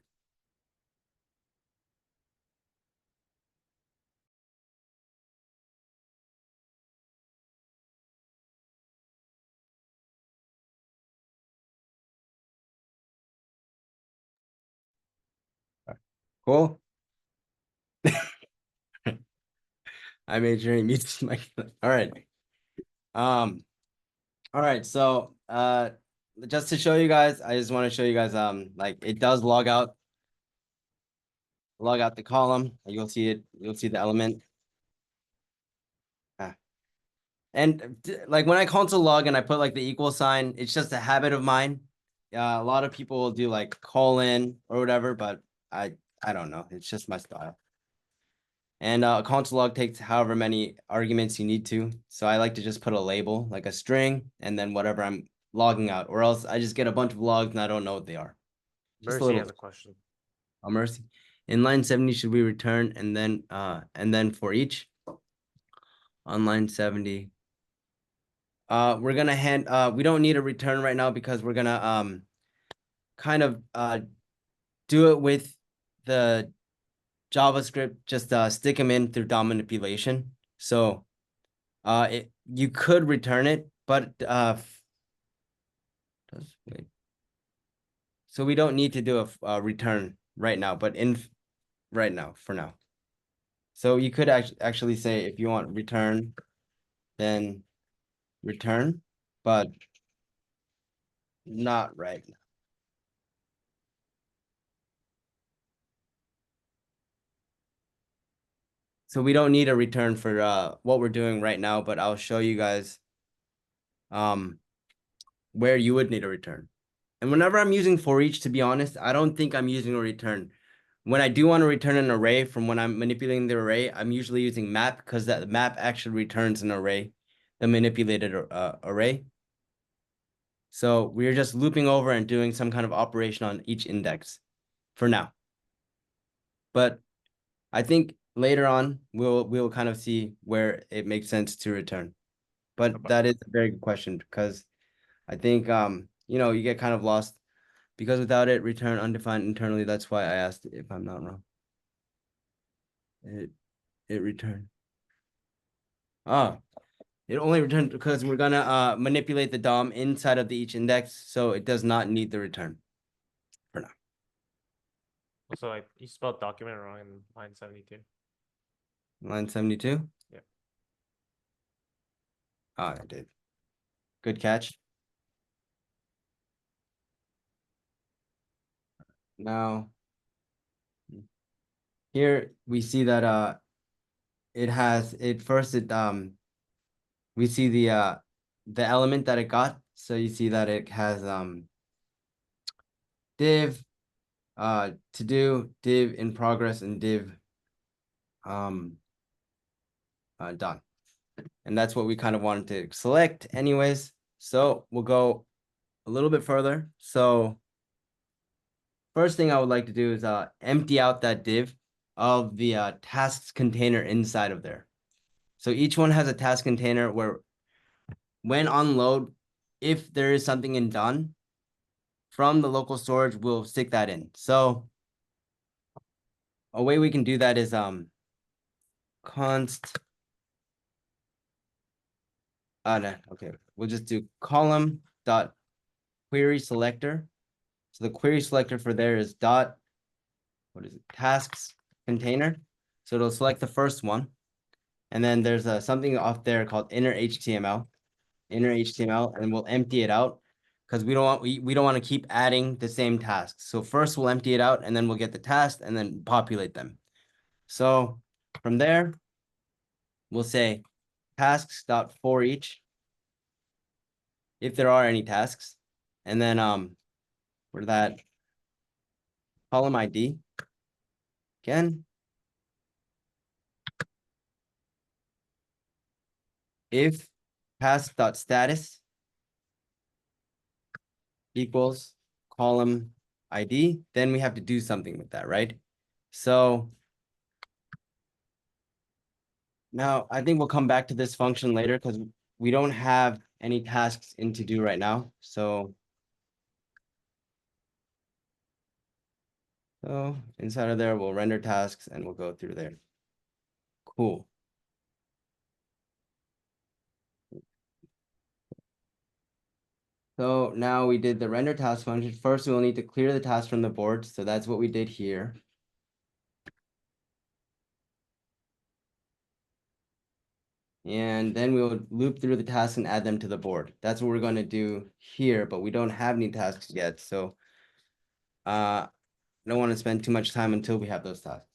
Cool. I made sure he mutes my. All right. All right. So just to show you guys, I just want to show you guys like it does log out the column. You'll see it. You'll see the element. And like when I console log and I put like the equal sign, it's just a habit of mine. A lot of people will do like colon or whatever, but I don't know. It's just my style. And console log takes however many arguments you need to. So I like to just put a label, like a string, and then whatever I'm logging out, or else I just get a bunch of logs and I don't know what they are. Just a Mercy little. has a question. Oh, mercy. In line 70, should we return and then for each? On line 70. We're gonna we don't need a return right now because we're gonna kind of do it with the JavaScript, just stick them in through DOM manipulation. So you could return it, but wait. So we don't need to do a return right now, but right now for now. So you could actually say if you want return, then return, but not right now. So we don't need a return for what we're doing right now, but I'll show you guys where you would need a return. And whenever I'm using for each, to be honest, I don't think I'm using a return. When I do want to return an array from when I'm manipulating the array, I'm usually using map because that map actually returns an array, the manipulated array. So we're just looping over and doing some kind of operation on each index for now. But I think later on we'll kind of see where it makes sense to return. But that is a very good question because I think you get kind of lost because without it return undefined internally. That's why I asked if I'm not wrong. It returned. It only returned because we're gonna manipulate the DOM inside of the each index, so it does not need the return for now. Also, you spelled document wrong in line 72. Line 72? Yeah. I did. Good catch. Now, here we see that we see the element that it got. So you see that it has div to do, div in progress, and div done. And that's what we kind of wanted to select anyways. So we'll go a little bit further. So first thing I would like to do is empty out that div of the tasks container inside of there. So each one has a task container where when on load, if there is something in done, from the local storage, we'll stick that in. So a way we can do that is const. No, okay. We'll just do column dot query selector. So the query selector for there is dot, what is it? Tasks container. So it'll select the first one. And then there's something off there called inner HTML, and we'll empty it out because we don't want to keep adding the same tasks. So first we'll empty it out and then we'll get the tasks and then populate them. So from there, we'll say tasks.for each if there are any tasks. And then for that column ID again, if task.status equals column ID, then we have to do something with that, right? So now I think we'll come back to this function later because we don't have any tasks in to do right now. So inside of there, we'll render tasks and we'll go through there. Cool. So now we did the render task function. First, we'll need to clear the task from the board. So that's what we did here. And then we'll loop through the tasks and add them to the board. That's what we're going to do here, but we don't have any tasks yet. So I don't want to spend too much time until we have those tasks.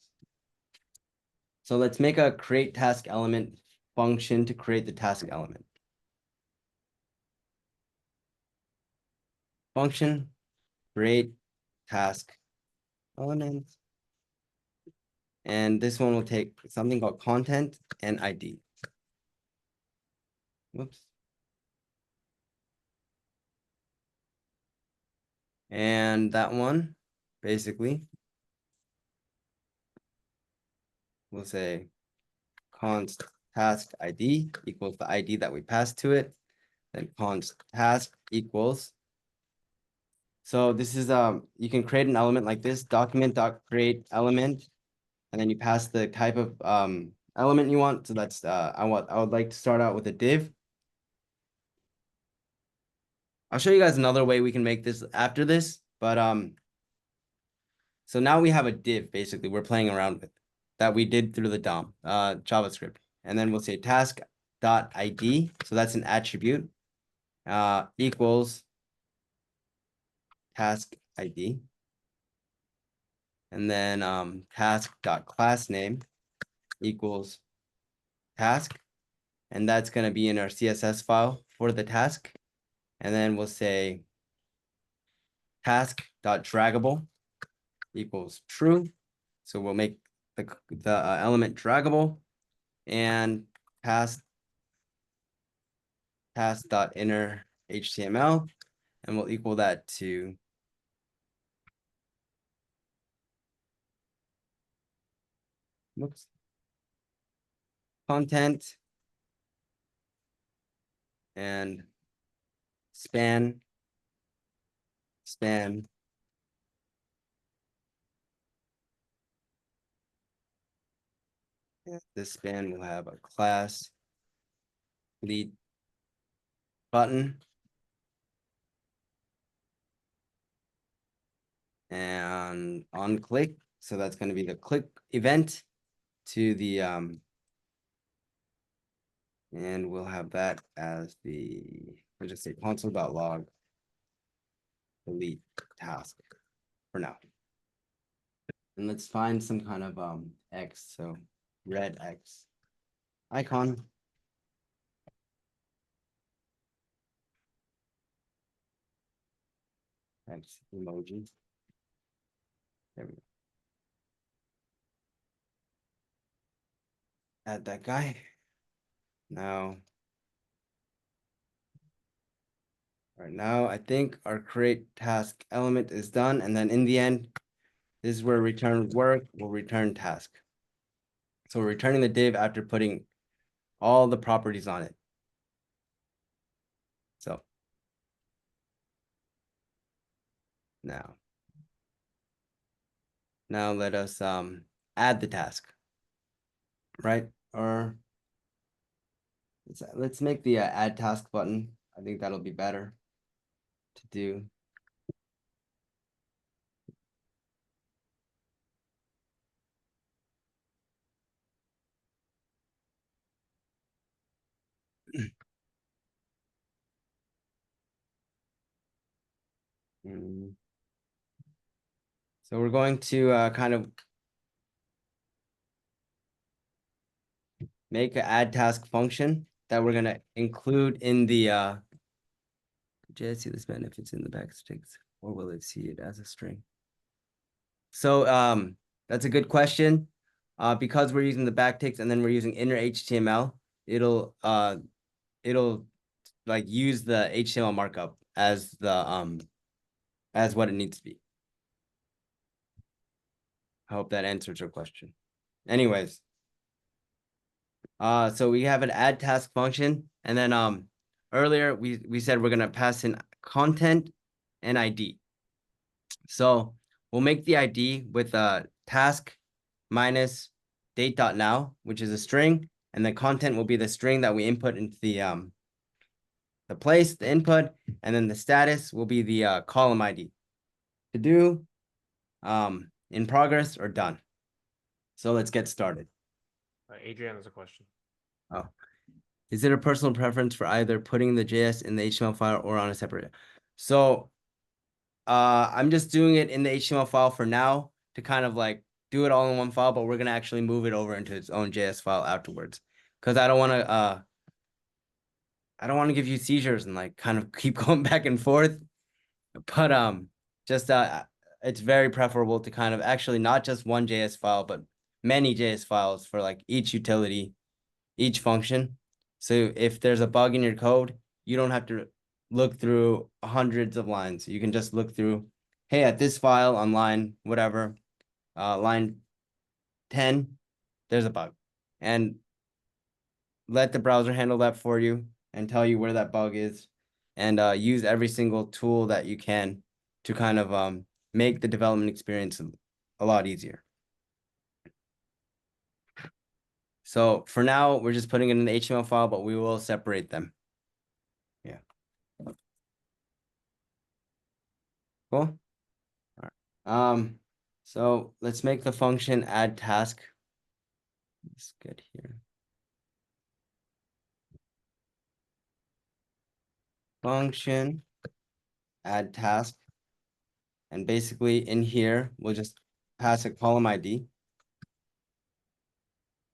So let's make a create task element function to create the task element. Function, create task element. And this one will take something called content and ID. Whoops. And that one, basically, we'll say const task ID equals the ID that we passed to it. Then const task equals. So this is you can create an element like this, document.create element, and then you pass the type of element you want. So that's I would like to start out with a div. I'll show you guys another way we can make this after this, but so now we have a div basically we're playing around with that we did through the DOM JavaScript, and then we'll say task.id. So that's an attribute equals task ID, and then task.class name equals task, and that's going to be in our CSS file for the task. And then we'll say task.draggable equals true. So we'll make the element draggable, and task.inner HTML, and we'll equal that to content and span. This span will have a class lead button and on click. So that's going to be the click event to the and we'll have that as I'll just say console.log delete task for now. And let's find some kind of X. So red X icon. X emoji. There we go. Add that guy. Now, right now, I think our create task element is done. And then in the end, this is where return work will return task. So we're returning the div after putting all the properties on it. So Now let us add the task, right? Or let's make the add task button. I think that'll be better to do. So we're going to kind of make an add task function that we're gonna include in the JS see this benefits in the backsticks, or will it see it as a string? So that's a good question. Because we're using the backticks and then we're using inner HTML, it'll like use the HTML markup as the as what it needs to be. I hope that answers your question. Anyways, so we have an add task function, and then earlier we said we're gonna pass in content and ID. So we'll make the ID with a task minus date.now, which is a string, and the content will be the string that we input into the place, the input, and then the status will be the column ID. To do, in progress or done. So let's get started. Adrian has a question. Oh, is it a personal preference for either putting the JS in the HTML file or on a separate? So I'm just doing it in the HTML file for now to kind of like do it all in one file, but we're gonna actually move it over into its own JS file afterwards. Because I don't want to give you seizures and like kind of keep going back and forth. But just it's very preferable to kind of actually not just one JS file, but many JS files for like each utility, each function. So if there's a bug in your code, you don't have to look through hundreds of lines. You can just look through, hey, at this file on line, whatever, line 10, there's a bug. And let the browser handle that for you and tell you where that bug is, and use every single tool that you can to kind of make the development experience a lot easier. So for now, we're just putting it in the HTML file, but we will separate them. Yeah. Cool. All right. So let's make the function add task. Let's get here. Function add task. And basically in here, we'll just pass a column ID.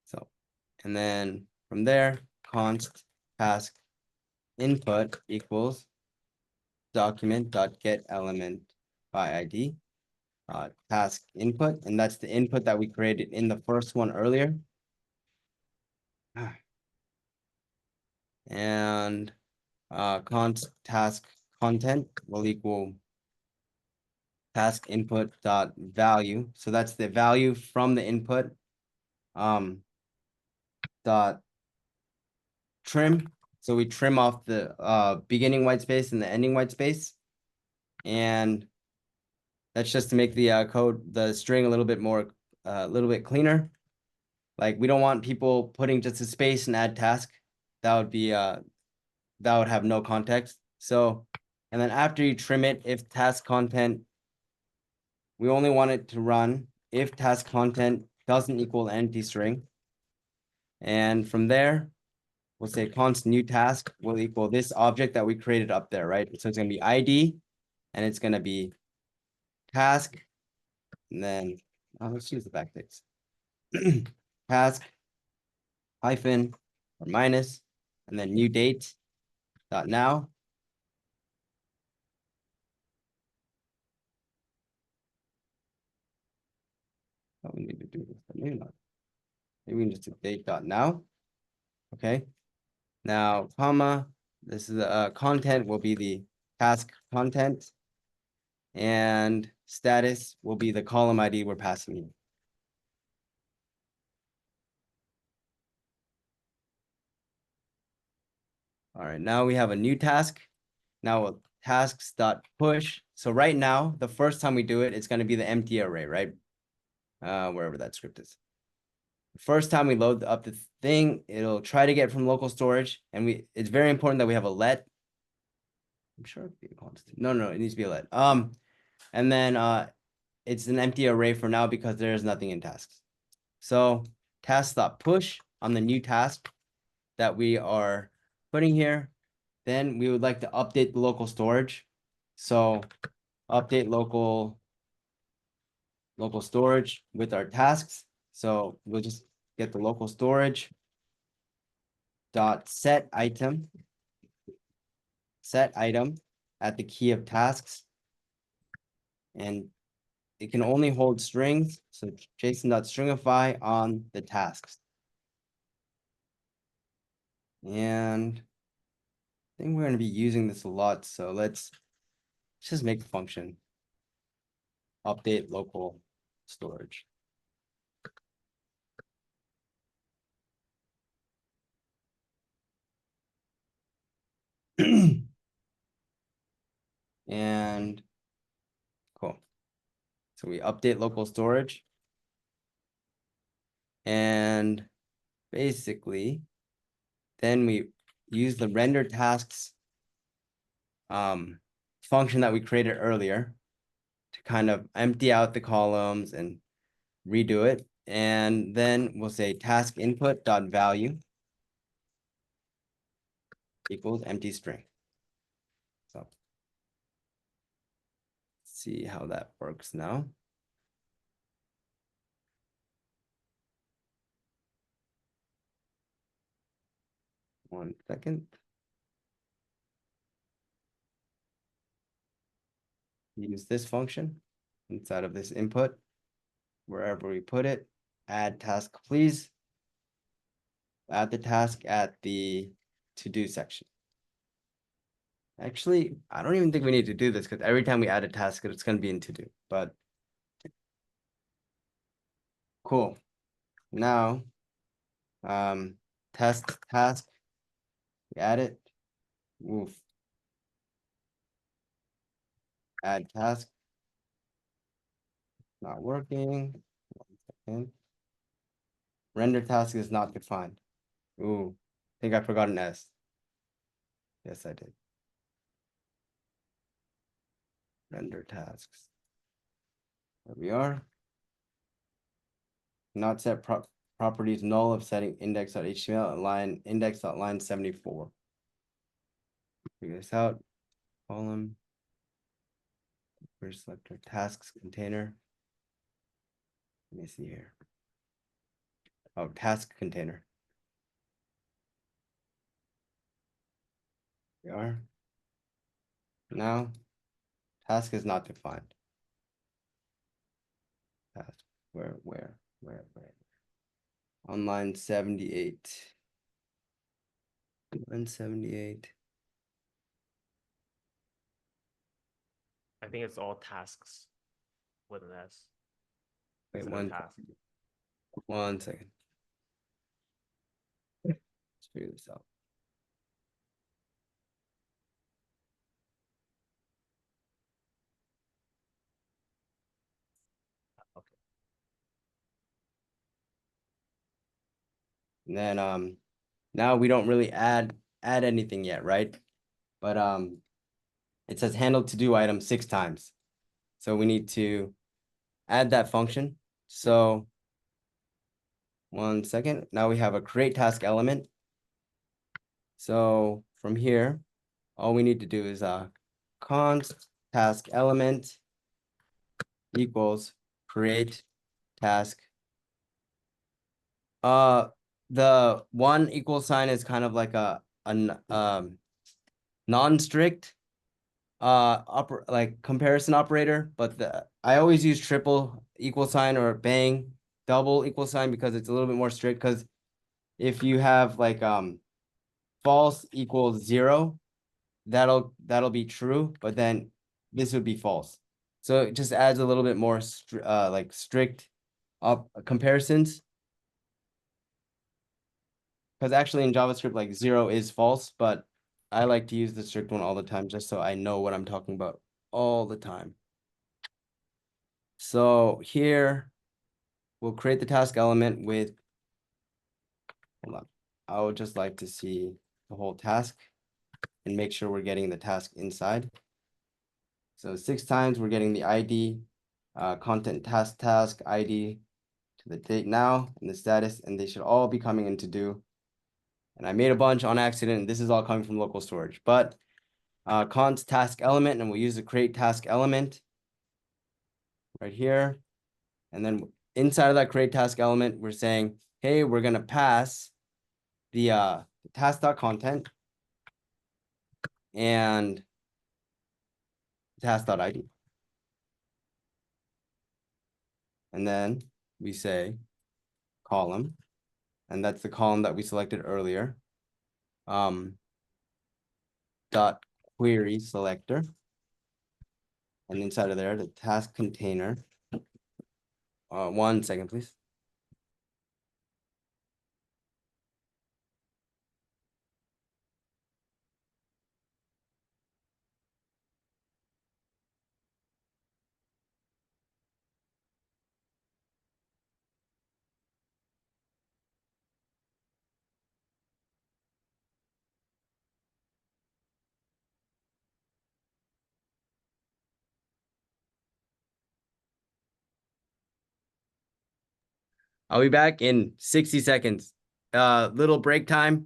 So, and then from there, const task input equals document.get element by ID, task input, and that's the input that we created in the first one earlier. And const task content will equal task input dot value. So that's the value from the input dot trim. So we trim off the beginning white space and the ending white space. And that's just to make the code, the string a little bit more, a little bit cleaner. Like we don't want people putting just a space and add task. That would be that would have no context. So, and then after you trim it, if task content, we only want it to run if task content doesn't equal an empty string. And from there, we'll say const new task will equal this object that we created up there, right? So it's gonna be ID, and it's gonna be task, and then let's use the backticks. Task hyphen or minus, and then new date dot now. Oh, we need to do this, but maybe not. Maybe we can just do date dot now. Okay. Now, comma, this is the content will be the task content, and status will be the column ID we're passing in. All right, now we have a new task. Now tasks.push. So right now, the first time we do it, it's going to be the empty array, right? Wherever that script is. First time we load up the thing, it'll try to get from local storage, and it's very important that we have a let. I'm sure it'd be a constant. No, it needs to be a let. And then it's an empty array for now because there's nothing in tasks. So task.push on the new task that we are putting here. Then we would like to update the local storage. So update local storage with our tasks. So we'll just get the local storage dot set item at the key of tasks, and it can only hold strings. So JSON.stringify on the tasks. And I think we're going to be using this a lot. So let's just make a function. Update local storage. And cool. So we update local storage. And basically, then we use the render tasks function that we created earlier to kind of empty out the columns and redo it. And then we'll say task input dot value equals empty string. So let's see how that works now. One second. Use this function inside of this input, wherever we put it, add task, please. Add the task at the to-do section. Actually, I don't even think we need to do this because every time we add a task, it's going to be in to-do, but cool. Now, test task, we add it. Oof. Add task. Not working. 1 second. Render task is not defined. Ooh, I think I forgot an S. Yes, I did. Render tasks. There we are. Not set properties null of setting index.html and line index.line 74. Figure this out. Column. First selector tasks container. Let me see here. Oh, task container. We are. Now, task is not defined. Task. Where? On line 78. Line 78. I think it's all tasks with an S. Wait, Instead of task. 1 second. Let's figure this out. Okay. And then now we don't really add anything yet, right? But it says handle to do item 6 times. So we need to add that function. So 1 second. Now we have a create task element. So from here, all we need to do is const task element equals create task. The one equal sign is kind of like a non-strict like comparison operator, but I always use triple equal sign or bang double equal sign because it's a little bit more strict. Because if you have like false equals 0, that'll be true, but then this would be false. So it just adds a little bit more like strict comparisons. Because actually in JavaScript, like 0 is false, but I like to use the strict one all the time just so I know what I'm talking about all the time. So here we'll create the task element with, hold on. I would just like to see the whole task and make sure we're getting the task inside. So 6 times we're getting the ID, content task ID to the date now and the status, and they should all be coming into do. And I made a bunch on accident, and this is all coming from local storage, but const task element, and we'll use the create task element right here. And then inside of that create task element, we're saying, hey, we're gonna pass the task.content and task.id. And then we say column, and that's the column that we selected earlier. Dot query selector. And inside of there, the task container. 1 second, please. I'll be back in 60 seconds. Little break time,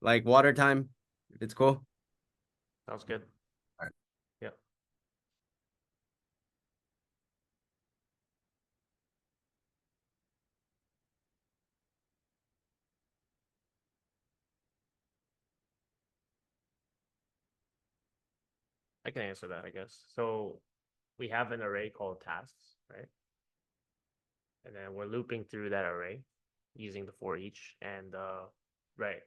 like water time, if it's cool. Sounds good. All right. Yeah. I can answer that, I guess. So we have an array called tasks, right? And then we're looping through that array using the for each. And right.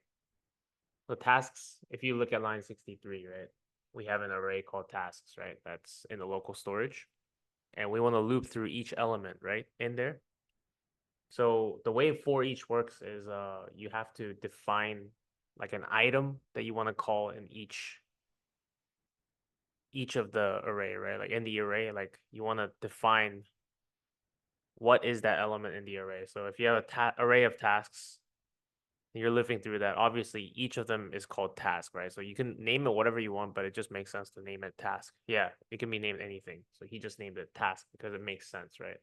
So tasks, if you look at line 63, right? We have an array called tasks, right? That's in the local storage. And we want to loop through each element, right? In there. So the way for each works is you have to define like an item that you want to call in each of the array, right? Like in the array, like you want to define what is that element in the array. So if you have a array of tasks, you're living through that. Obviously, each of them is called task, right? So you can name it whatever you want, but it just makes sense to name it task. Yeah, it can be named anything. So he just named it task because it makes sense, right?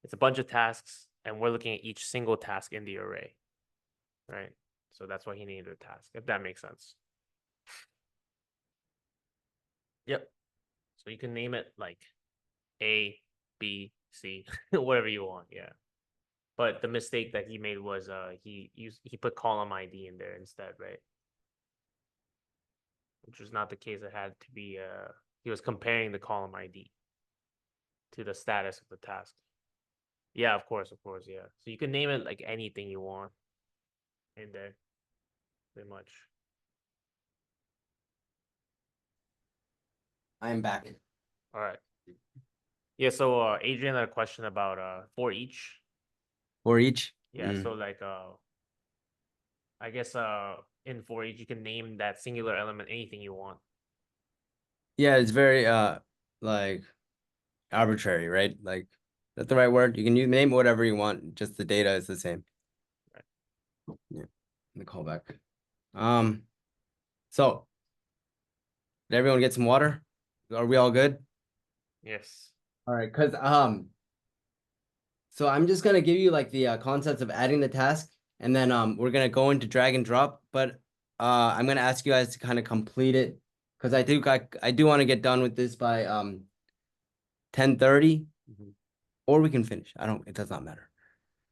It's a bunch of tasks, and we're looking at each single task in the array, right? So that's why he named it task, if that makes sense. Yep. So you can name it like A, B, C, whatever you want. Yeah. But the mistake that he made was he put column ID in there instead, right? Which was not the case. It had to be he was comparing the column ID to the status of the task. Yeah, of course, yeah. So you can name it like anything you want in there, pretty much. I am back. All right. Yeah, so Adrian had a question about for each. For each. Yeah, so like I guess in for each you can name that singular element anything you want. Yeah, it's very like arbitrary, right? Like that's the right word. You can name whatever you want, just the data is the same. Right. Yeah. The callback. So did everyone get some water? Are we all good? Yes. All right, because so I'm just gonna give you like the concepts of adding the task, and then we're gonna go into drag and drop, but I'm gonna ask you guys to kind of complete it because I do want to get done with this by 10:30, or we can finish. It does not matter.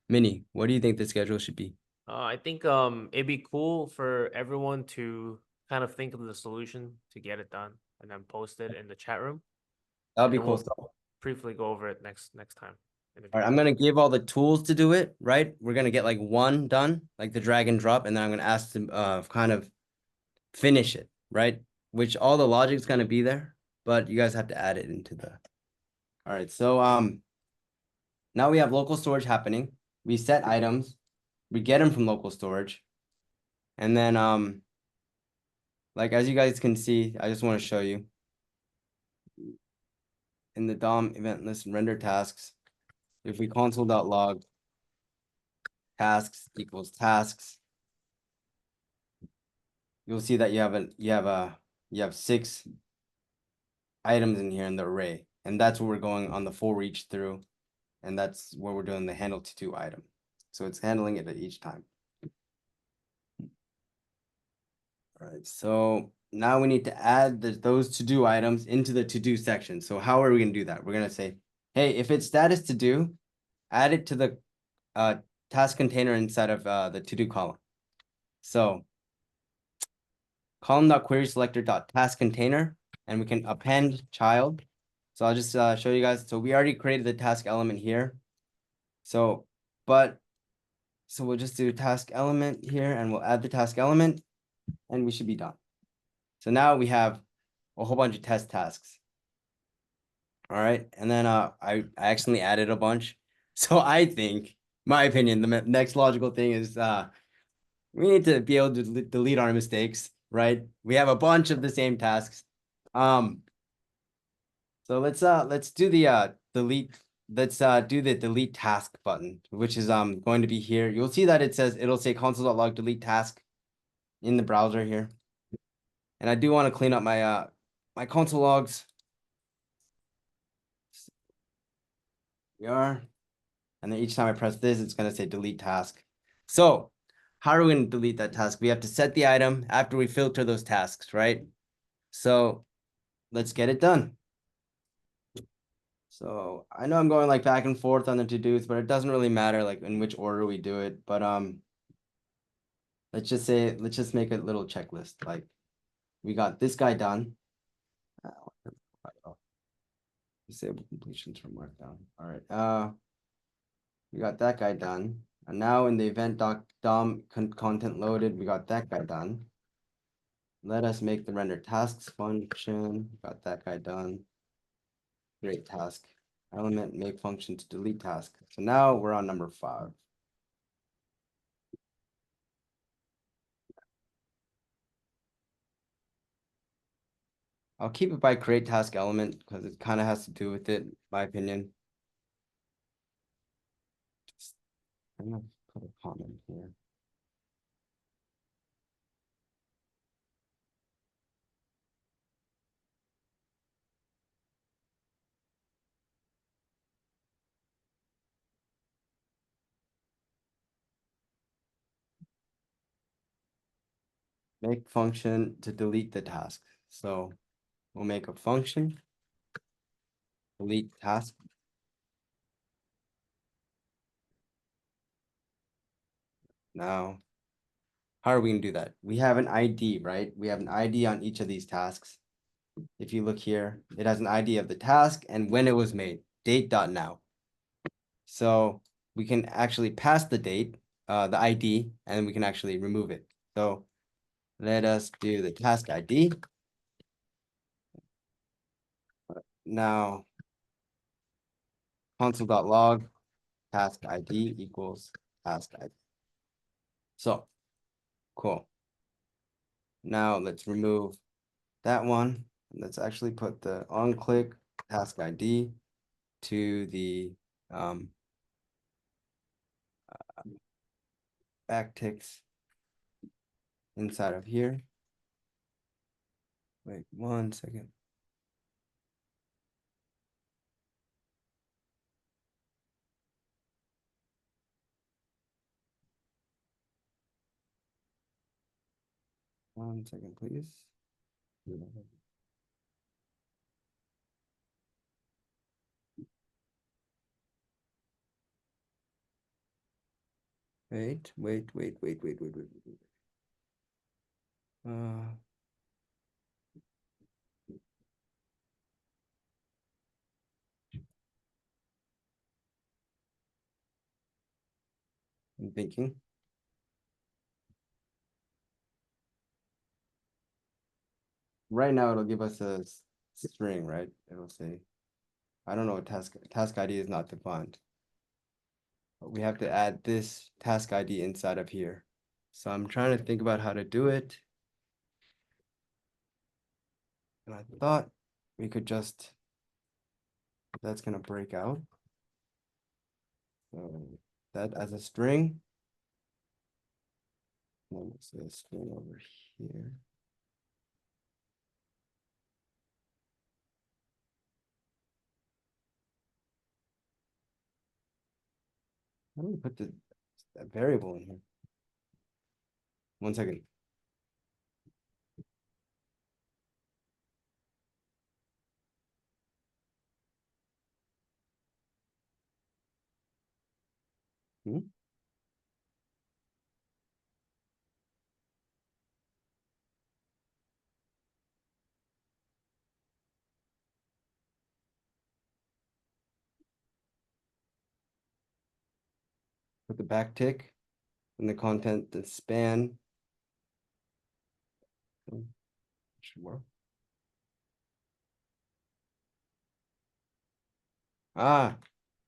Minnie, what do you think the schedule should be? I think it'd be cool for everyone to kind of think of the solution to get it done and then post it in the chat room. That'll And be then cool. we'll So, briefly go over it next time in the all right, video. I'm gonna give all the tools to do it, right? We're gonna get like one done, like the drag and drop, and then I'm gonna ask to kind of finish it, right? Which all the logic's gonna be there, but you guys have to add it into the. All right, so now we have local storage happening. We set items, we get them from local storage, and then like as you guys can see, I just want to show you in the DOM event list render tasks. If we console.log tasks equals tasks, you'll see that you have 6 items in here in the array, and that's what we're going on the for each through, and that's where we're doing the handle to do item. So it's handling it at each time. All right, so now we need to add those to-do items into the to-do section. So how are we going to do that? We're going to say, hey, if it's status to do, add it to the task container inside of the to-do column. So column.querySelector.task container, and we can append child. So I'll just show you guys. So we already created the task element here. So we'll just do task element here, and we'll add the task element, and we should be done. So now we have a whole bunch of test tasks. All right, and then I accidentally added a bunch. So I think, my opinion, the next logical thing is we need to be able to delete our mistakes, right? We have a bunch of the same tasks. So let's do the delete. Let's do the delete task button, which is going to be here. You'll see that it'll say console.log delete task in the browser here. And I do want to clean up my my console logs. We are. And then each time I press this, it's going to say delete task. So how are we going to delete that task? We have to set the item after we filter those tasks, right? So let's get it done. So I know I'm going like back and forth on the to-dos, but it doesn't really matter like in which order we do it. But let's just make a little checklist. Like we got this guy done. Disable completions from markdown. All right. We got that guy done. And now in the event.dom content loaded, we got that guy done. Let us make the render tasks function. Got that guy done. Great task. Element make function to delete task. So now we're on number 5. I'll keep it by create task element because it kind of has to do with it, in my opinion. I'm gonna put a comment here. Make function to delete the task. So we'll make a function, delete task. Now, how are we gonna do that? We have an ID, right? We have an ID on each of these tasks. If you look here, it has an ID of the task and when it was made, date.now. So we can actually pass the date, the ID, and we can actually remove it. So let us do the task ID. Now, console.log task ID equals task ID. So, cool. Now let's remove that one. Let's actually put the on-click task ID to the backticks inside of here. Wait 1 second. One second, please. Wait. I'm thinking. Right now, it'll give us a string, right? It'll say, I don't know what task ID is not defined. But we have to add this task ID inside of here. So I'm trying to think about how to do it. And I thought we could just, that's gonna break out. So that as a string. Let me say a string over here. How do we put that variable in here? 1 second. Hmm? Put the backtick in the content, the span. Should work. Ah,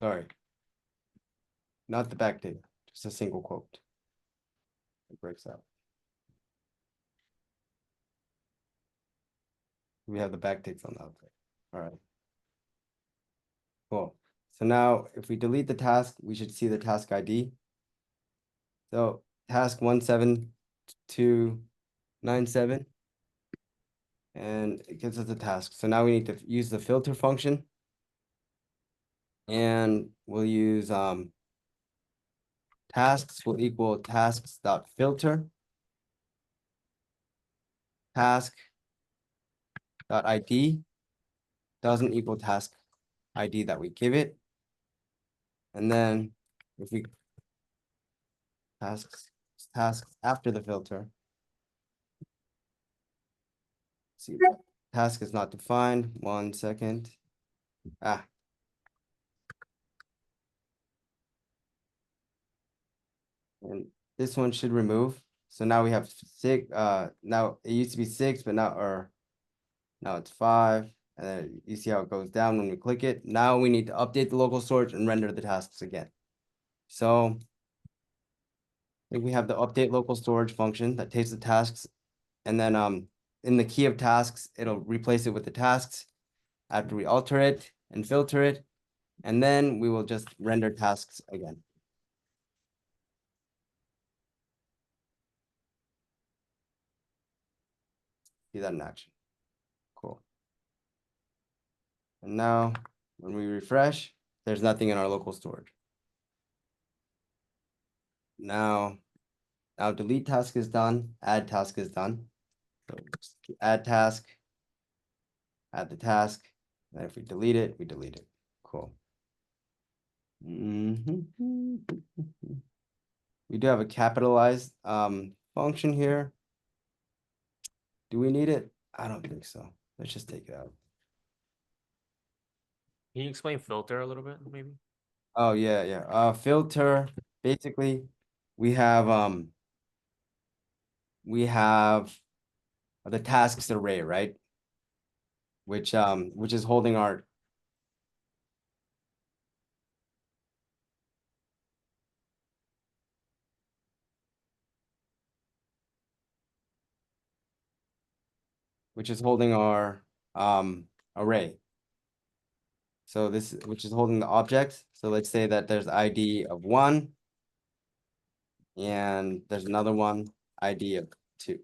sorry. Not the backtick, just a single quote. It breaks out. We have the backticks on the outside. All right. Cool. So now if we delete the task, we should see the task ID. So task 17297. And it gives us a task. So now we need to use the filter function. And we'll use tasks will equal tasks.filter. Task dot ID doesn't equal task ID that we give it. And then if we tasks after the filter. See, task is not defined. 1 second. Ah. And this one should remove. So now we have 6. Now it used to be 6, but now it's 5. And then you see how it goes down when we click it. Now we need to update the local storage and render the tasks again. So if we have the update local storage function that takes the tasks, and then in the key of tasks, it'll replace it with the tasks after we alter it and filter it, and then we will just render tasks again. See that in action. Cool. And now when we refresh, there's nothing in our local storage. Now delete task is done, add task is done. So add task, add the task, and if we delete it, we delete it. Cool. We do have a capitalized function here. Do we need it? I don't think so. Let's just take it out. Can you explain filter a little bit, maybe? Oh yeah. Filter, basically we have the tasks array, right? Which is holding our array. So this, which is holding the object. So let's say that there's ID of 1 and there's another one, ID of 2.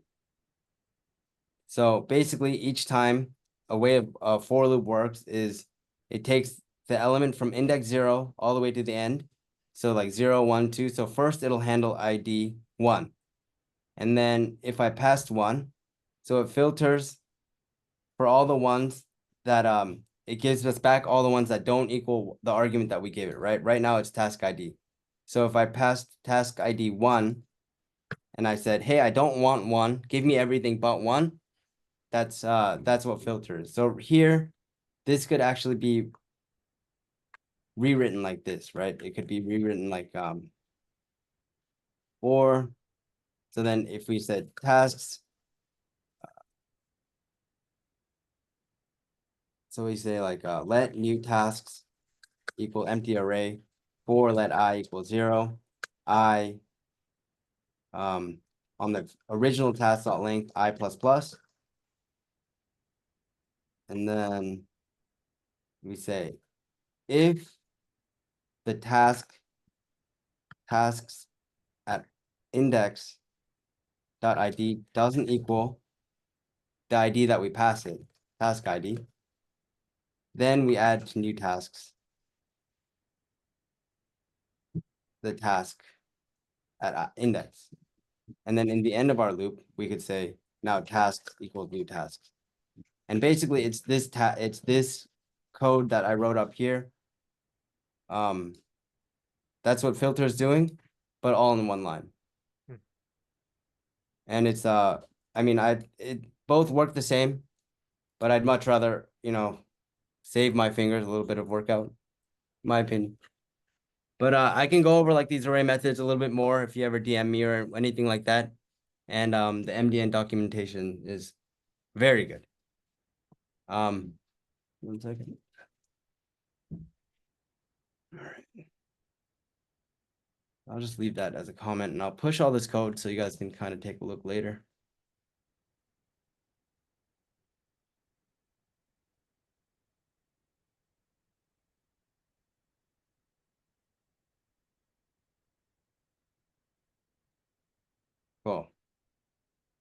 So basically each time a way of a for loop works is it takes the element from index 0 all the way to the end. So like 0, 1, 2. So first it'll handle ID 1. And then if I passed 1, so it filters for all the ones that it gives us back all the ones that don't equal the argument that we gave it, right? Right now it's task ID. So if I passed task ID 1 and I said, hey, I don't want 1, give me everything but 1, that's what filters. So here, this could actually be rewritten like this, right? It could be rewritten like or so then if we said tasks, so we say like let new tasks equal empty array, for let I equal 0, I on the original task.length I plus plus. And then we say if the tasks at index.id doesn't equal the ID that we pass it, task ID, then we add new tasks, the task at index. And then in the end of our loop, we could say now tasks equals new tasks. And basically it's this code that I wrote up here. That's what filter is doing, but all in one line. Hmm. And it's I mean it both work the same, but I'd much rather, save my fingers a little bit of workout, my opinion. But I can go over like these array methods a little bit more if you ever DM me or anything like that. And the MDN documentation is very good. 1 second. All right. I'll just leave that as a comment and I'll push all this code so you guys can kind of take a look later. Cool.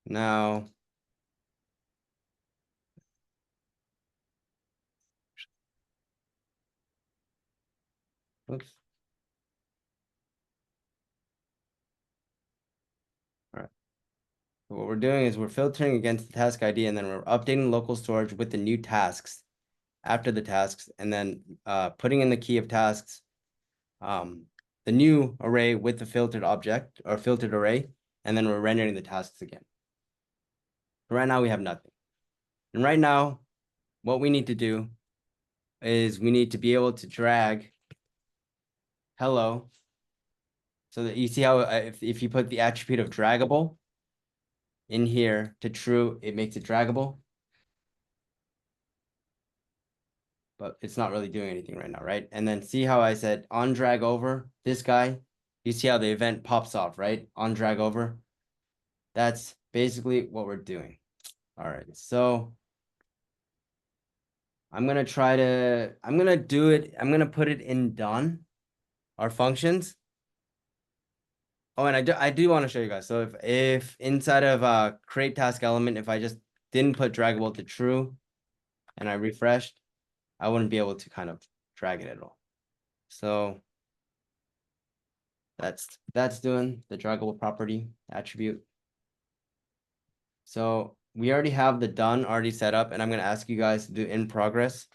Now, oops. All right. So what we're doing is we're filtering against the task ID and then we're updating local storage with the new tasks after the tasks and then putting in the key of tasks, the new array with the filtered object or filtered array, and then we're rendering the tasks again. Right now we have nothing. And right now, what we need to do is we need to be able to drag hello. So that you see how if you put the attribute of draggable in here to true, it makes it draggable. But it's not really doing anything right now, right? And then see how I said on drag over this guy, you see how the event pops off, right? On drag over. That's basically what we're doing. All right, so I'm gonna put it in done, our functions. Oh, and I do want to show you guys. So if inside of create task element, if I just didn't put draggable to true and I refreshed, I wouldn't be able to kind of drag it at all. So that's doing the draggable property attribute. So we already have the done already set up, and I'm gonna ask you guys to do in progress.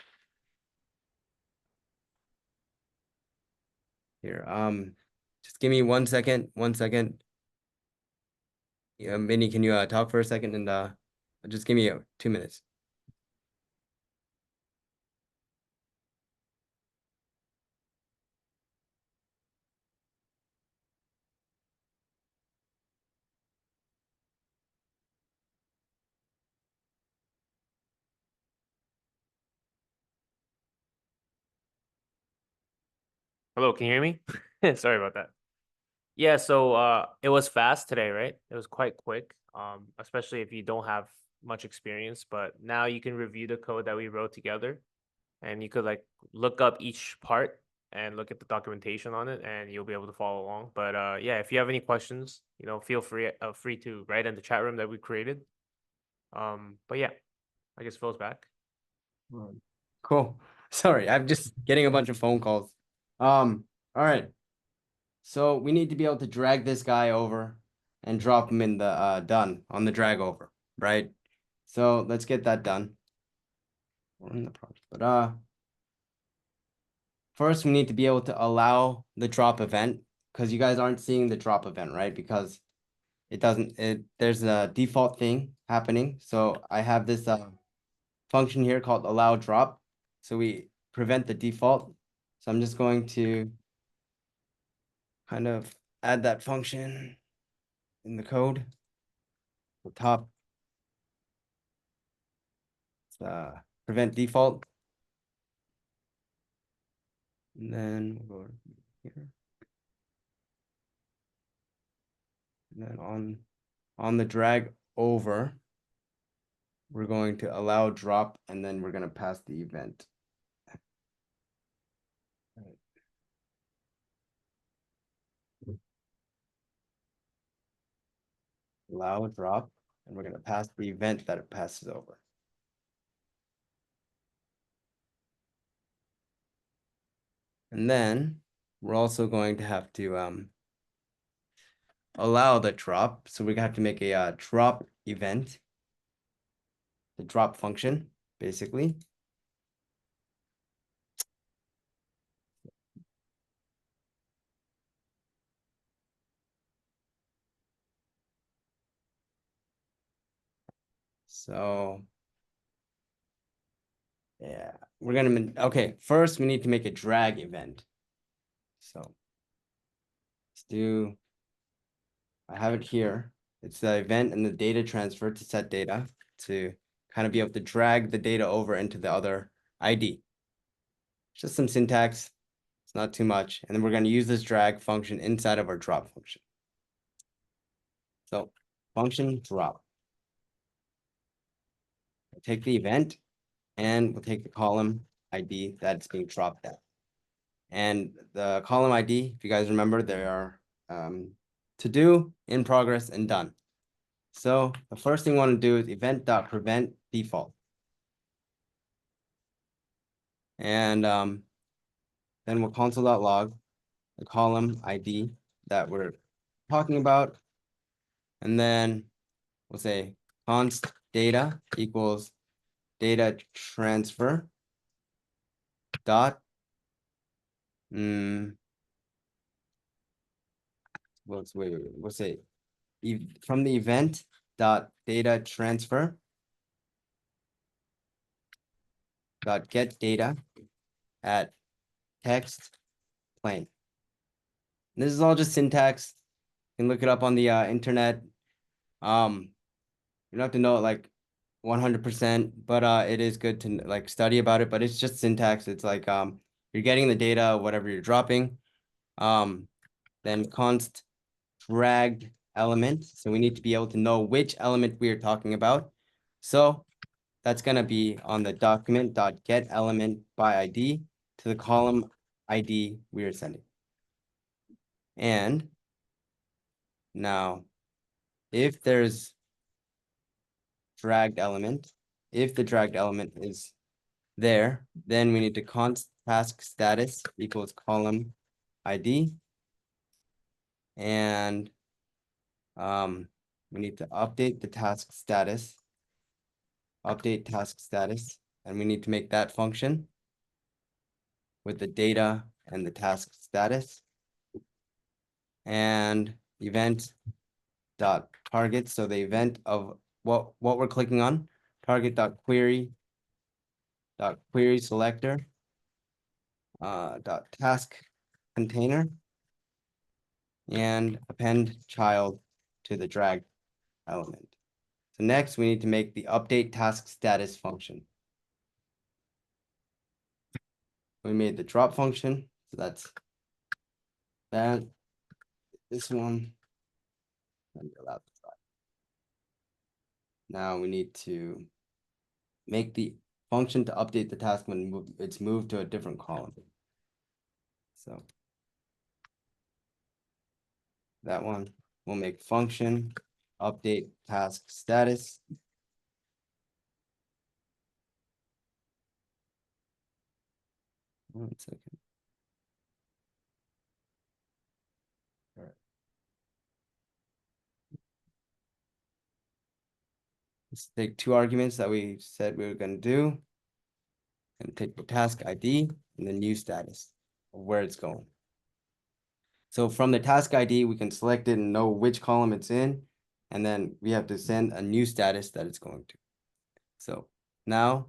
Here, just give me 1 second, 1 second. Yeah, Minnie, can you talk for a second and just give me 2 minutes. Hello, can you hear me? Sorry about that. Yeah, so it was fast today, right? It was quite quick. Especially if you don't have much experience, but now you can review the code that we wrote together and you could like look up each part and look at the documentation on it and you'll be able to follow along. But yeah, if you have any questions, feel free to write in the chat room that we created. But yeah, I guess Phil's back. Cool. Sorry, I'm just getting a bunch of phone calls. All right. So we need to be able to drag this guy over and drop him in the done on the drag over, right? So let's get that done. We're in the project, but first we need to be able to allow the drop event because you guys aren't seeing the drop event, right? Because there's a default thing happening. So I have this function here called allow drop. So we prevent the default. So I'm just going to kind of add that function in the code. The top, prevent default. And then we'll go here. And then on the drag over, we're going to allow drop, and then we're going to pass the event. Allow drop, and we're going to pass the event that it passes over. And then we're also going to have to allow the drop. So we're going to have to make a drop event, the drop function, basically. So yeah, we're gonna, okay, first we need to make a drag event. So let's do, I have it here. It's the event and the data transfer to set data to kind of be able to drag the data over into the other ID. Just some syntax, it's not too much. And then we're gonna use this drag function inside of our drop function. So function drop. We'll take the event and we'll take the column ID that's being dropped at. And the column ID, if you guys remember, they are to do, in progress, and done. So the first thing we want to do is event.prevent default. And then we'll console.log the column ID that we're talking about. And then we'll say const data equals data transfer dot we'll say from the event dot data transfer dot get data at text plain. And this is all just syntax. You can look it up on the internet. You don't have to know it like 100%, but it is good to like study about it. But it's just syntax. It's like you're getting the data, whatever you're dropping. Then const dragged element. So we need to be able to know which element we are talking about. So that's gonna be on the document.get element by ID to the column ID we are sending. And now, if there's dragged element, if the dragged element is there, then we need to const task status equals column ID. And we need to update the task status, update task status, and we need to make that function with the data and the task status. And event dot target, so the event of what we're clicking on, target dot query selector dot task container, and append child to the drag element. So next we need to make the update task status function. We made the drop function, so that's that. This one. Now we need to make the function to update the task when it's moved to a different column. So that one, we'll make function update task status. One second. All right. Let's take two arguments that we said we were going to do and take the task ID and the new status of where it's going. So from the task ID, we can select it and know which column it's in, and then we have to send a new status that it's going to. So now,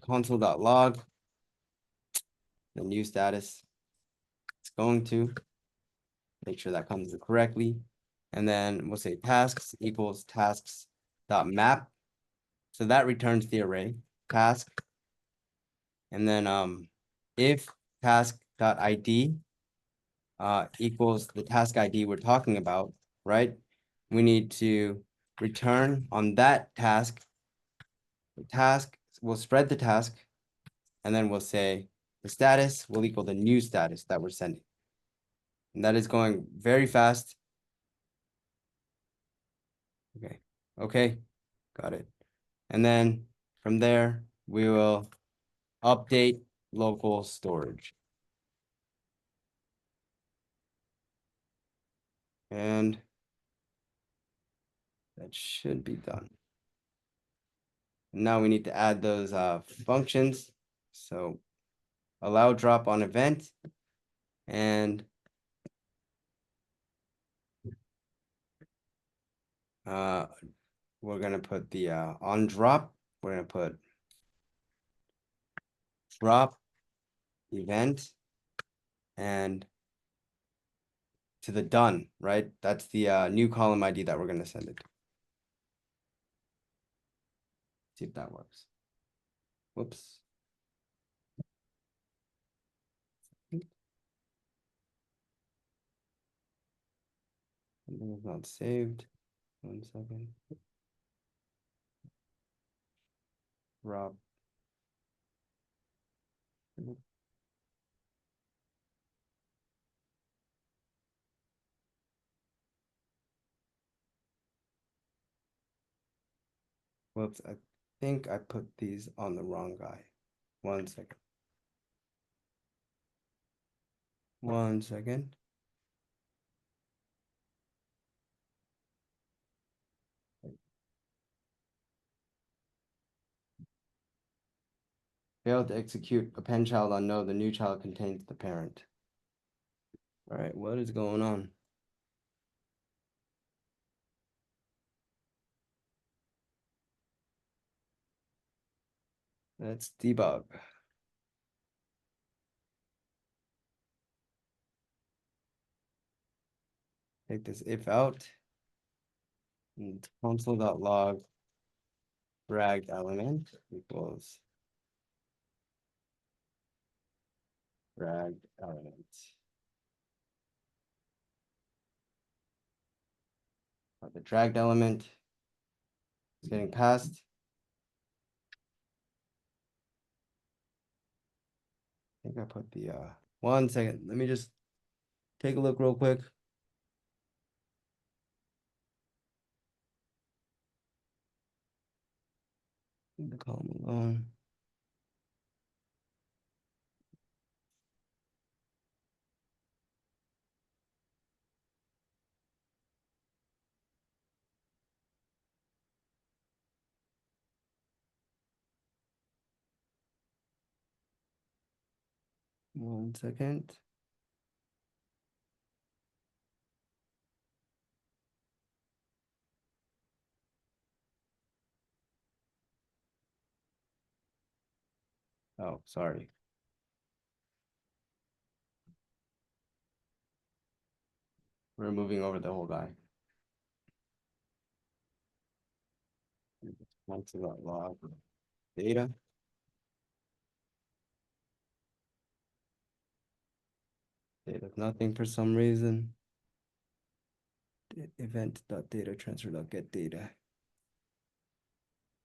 console.log, the new status it's going to, make sure that comes correctly. And then we'll say tasks equals tasks.map. So that returns the array task. And then if task.id equals the task ID we're talking about, right? we need to return on that task. The task, we'll spread the task, and then we'll say the status will equal the new status that we're sending. And that is going very fast. Okay, got it. And then from there, we will update local storage. And that should be done. Now we need to add those functions. So allow drop on event and we're gonna put the on drop, we're gonna put drop event and to the done, right? That's the new column ID that we're gonna send it to. See if that works. Whoops. Something is not saved. 1 second. Rob. Whoops, I think I put these on the wrong guy. 1 second. 1 second. Failed to execute append child on no, the new child contains the parent. All right, what is going on? Let's debug. Take this if out and console.log dragged element equals dragged element. The dragged element is getting passed. I think I put the 1 second. Let me just take a look real quick. Leave the column alone. One second. Oh, sorry. We're moving over the whole guy. Console.log data. Data nothing for some reason. Event.data transfer.get data.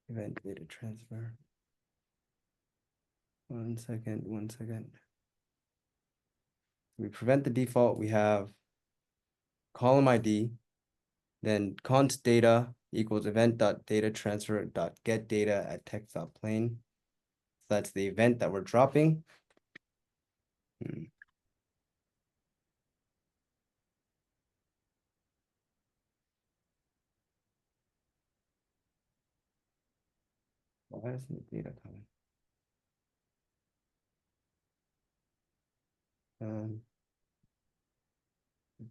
Event data transfer. 1 second, 1 second. We prevent the default, we have column ID, then const data equals event.data transfer.get data at text.plain. So that's the event that we're dropping. Why isn't the data coming?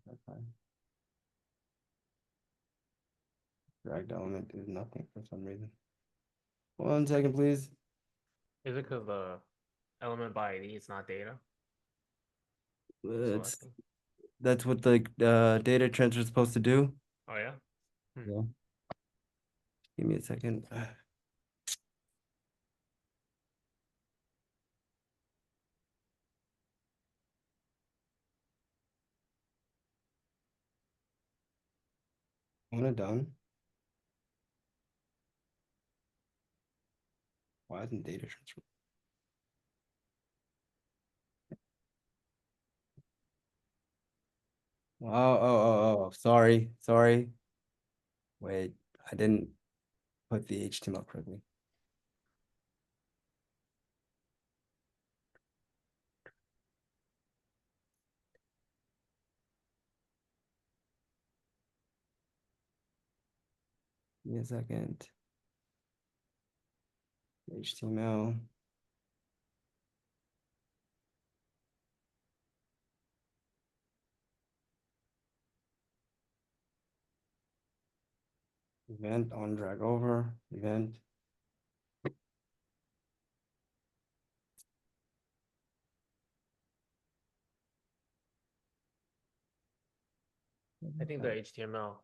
That's fine. Dragged element is nothing for some reason. 1 second, please. Is it because the element by ID is not data? That's what the data transfer is supposed to do. Oh yeah. Yeah. Give me a second. Want it done? Why isn't data transfer? Oh, sorry. Wait, I didn't put the HTML correctly. Give me a second. HTML. Event on drag over, event. I think the HTML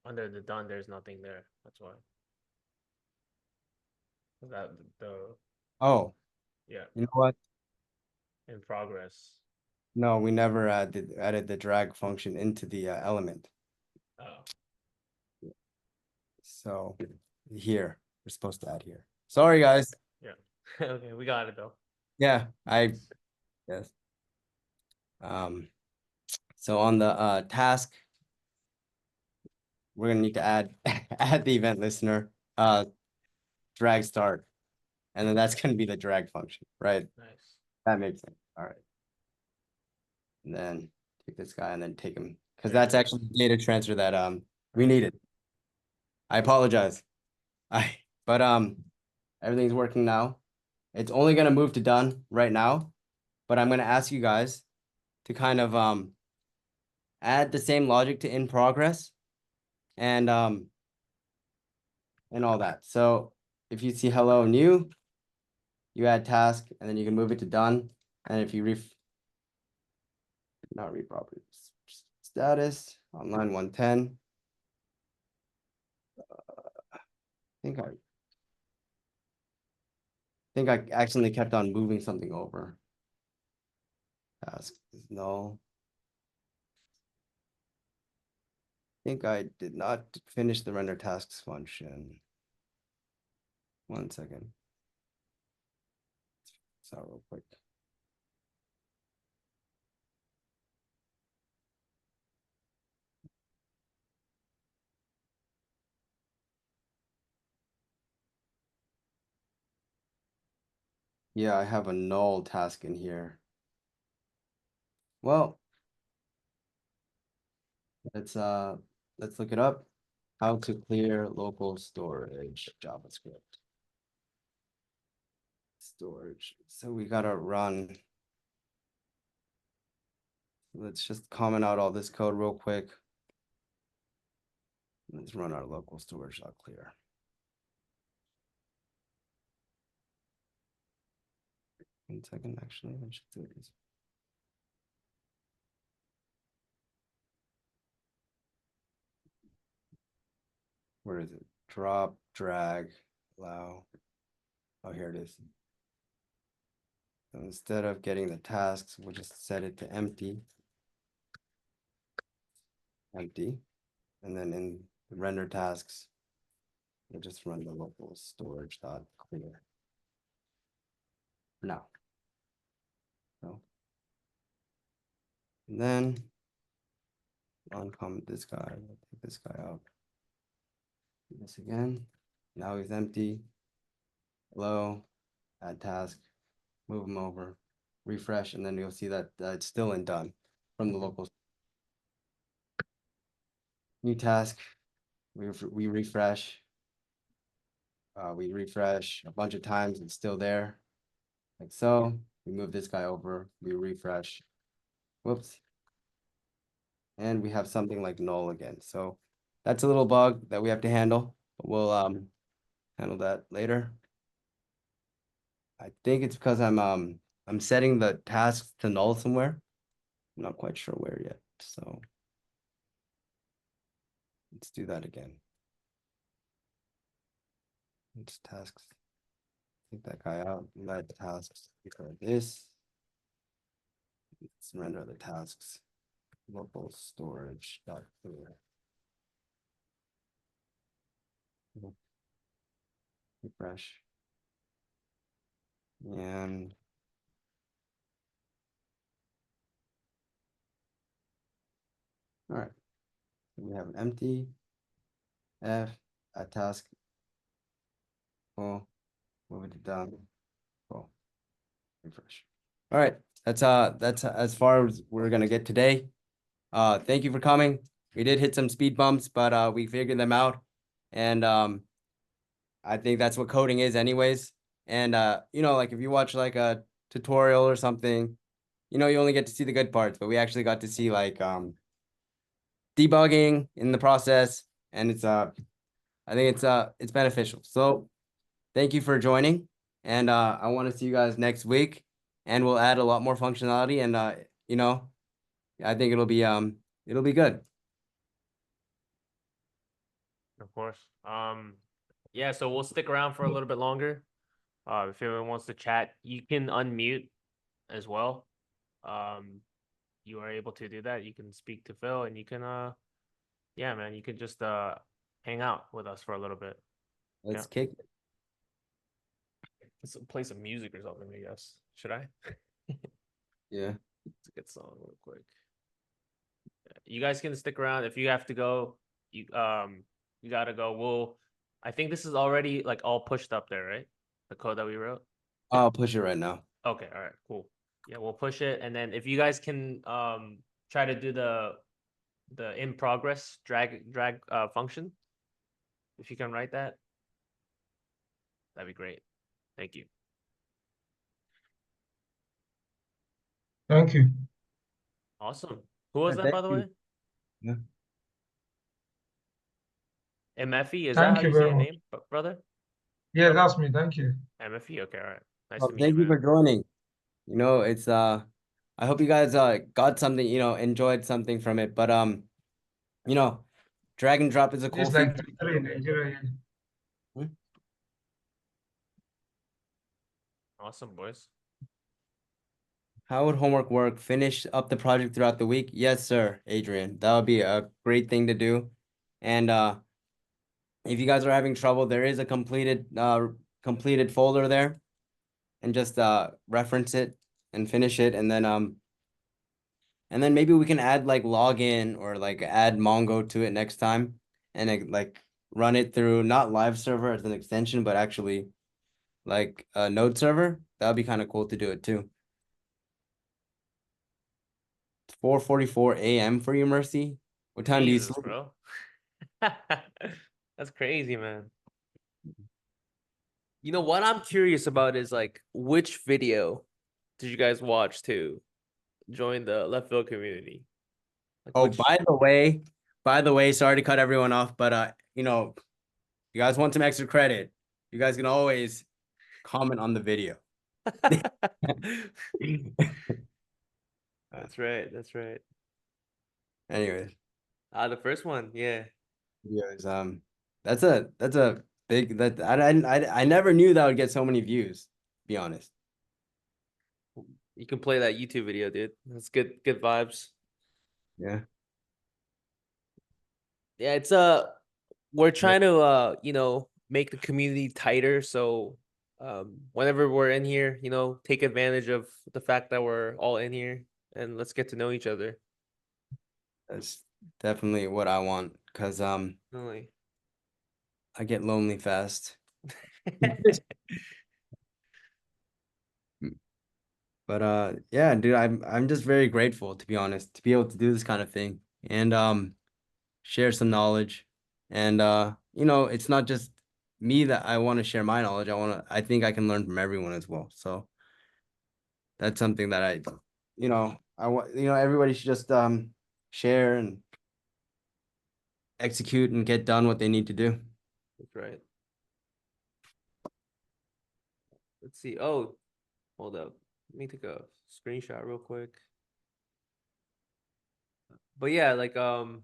under the done, there's nothing there. That's why. That the Oh, yeah, you know what? in progress. No, we never added the drag function into the element. Oh, So here, we're supposed to add here. Sorry, guys. yeah. Okay, we got it though. Yeah, yes. So on the task, we're gonna need to add add the event listener, drag start, and then that's gonna be the drag function, right? Nice. That makes sense. All right. And then take this guy and then take him because There that's it is. actually the data transfer that we needed. I apologize. But everything's working now. It's only gonna move to done right now, but I'm gonna ask you guys to kind of add the same logic to in progress and all that. So if you see hello new, you add task and then you can move it to done. And if you not read properties, status on line 110. I think I accidentally kept on moving something over. Task is null. I think I did not finish the render tasks function. 1 second. So real quick. Yeah, I have a null task in here. Well, let's look it up. How to clear local storage JavaScript. Storage. So we gotta run. Let's just comment out all this code real quick. Let's run our local storage.clear. 1 second, actually, I should do this. Where is it? Drop, drag, allow. Oh, here it is. So instead of getting the tasks, we'll just set it to empty. Empty. And then in the render tasks, we'll just run the local storage.clear. For now. So, and then uncomment this guy, we'll take this guy out. Do this again. Now he's empty. Hello, add task, move him over, refresh, and then you'll see that it's still in done from the local. New task, we refresh. We refresh a bunch of times, it's still there. Like so, we move this guy over, we refresh. Whoops. And we have something like null again. So that's a little bug that we have to handle. We'll handle that later. I think it's because I'm setting the tasks to null somewhere. I'm not quite sure where yet. So let's do that again. It's tasks. Take that guy out. Let tasks equal this. Let's render the tasks. Local storage dot clear. Refresh. And all right, we have an empty F, a task. Oh, move it down. Oh, refresh. All right, that's as far as we're gonna get today. Thank you for coming. We did hit some speed bumps, but we figured them out, and I think that's what coding is, anyways. And you know, like if you watch like a tutorial or something, you know, you only get to see the good parts, but we actually got to see like debugging in the process, and I think it's beneficial. So thank you for joining, and I want to see you guys next week, and we'll add a lot more functionality, and you know, I think it'll be good. Of course. Yeah, so we'll stick around for a little bit longer. If anyone wants to chat, you can unmute as well. You are able to do that. You can speak to Phil and you can yeah, man, you can just hang out with us for a little bit. Let's Yeah. kick it. Let's play some music or something, I guess. Should I? Yeah. It's a good song real quick. You guys can stick around. If you have to go, you gotta go. I think this is already like all pushed up there, right? The code that we wrote. I'll push it right now. Okay, all right, cool. Yeah, we'll push it, and then if you guys can try to do the in progress drag function, if you can write that, that'd be great. Thank you. Thank you. Awesome. Who was Yeah, that, by thank the you. way? Yeah. MFE, is that how Thank you you say very your much. name, brother? Yeah, that's me. Thank you. MFE, okay, all right. Nice Well, to meet you, thank you man. for joining. You know, it's I hope you guys got something, you know, enjoyed something from it. But you know, drag and drop is a cool It's feature. like Twitter in Nigeria. Hmm? Awesome, boys. How would homework work? Finish up the project throughout the week? Yes, sir, Adrian. That would be a great thing to do. And if you guys are having trouble, there is a completed folder there, and just reference it and finish it, and then maybe we can add like login or like add Mongo to it next time, and like run it through not live server as an extension, but actually like a node server. That would be kind of cool to do it too. 4:44 a.m. for you, Mercy. What time do you Jesus, sleep? bro. That's crazy, man. You know what I'm curious about is like which video did you guys watch to join the left field community? Like Oh, which by the way, sorry to cut everyone off, but you know, you guys want some extra credit, you guys can always comment on the video. That's right. That's right. Anyways, The first one, yeah. videos. That's a big that I never knew that would get so many views. To be honest. You can play that YouTube video, dude. That's good vibes. Yeah. Yeah, it's we're trying to you know, make the community tighter, so whenever we're in here, you know, take advantage of the fact that we're all in here and let's get to know each other. That's definitely what I want because Really. I get lonely fast. But yeah, dude, I'm just very grateful, to be honest, to be able to do this kind of thing and share some knowledge. And you know, it's not just me that I want to share my knowledge. I think I can learn from everyone as well. So that's something that you know, I want, you know, everybody should just share and execute and get done what they need to do. That's right. Let's see. Oh, hold up. Let me take a screenshot real quick. But yeah, like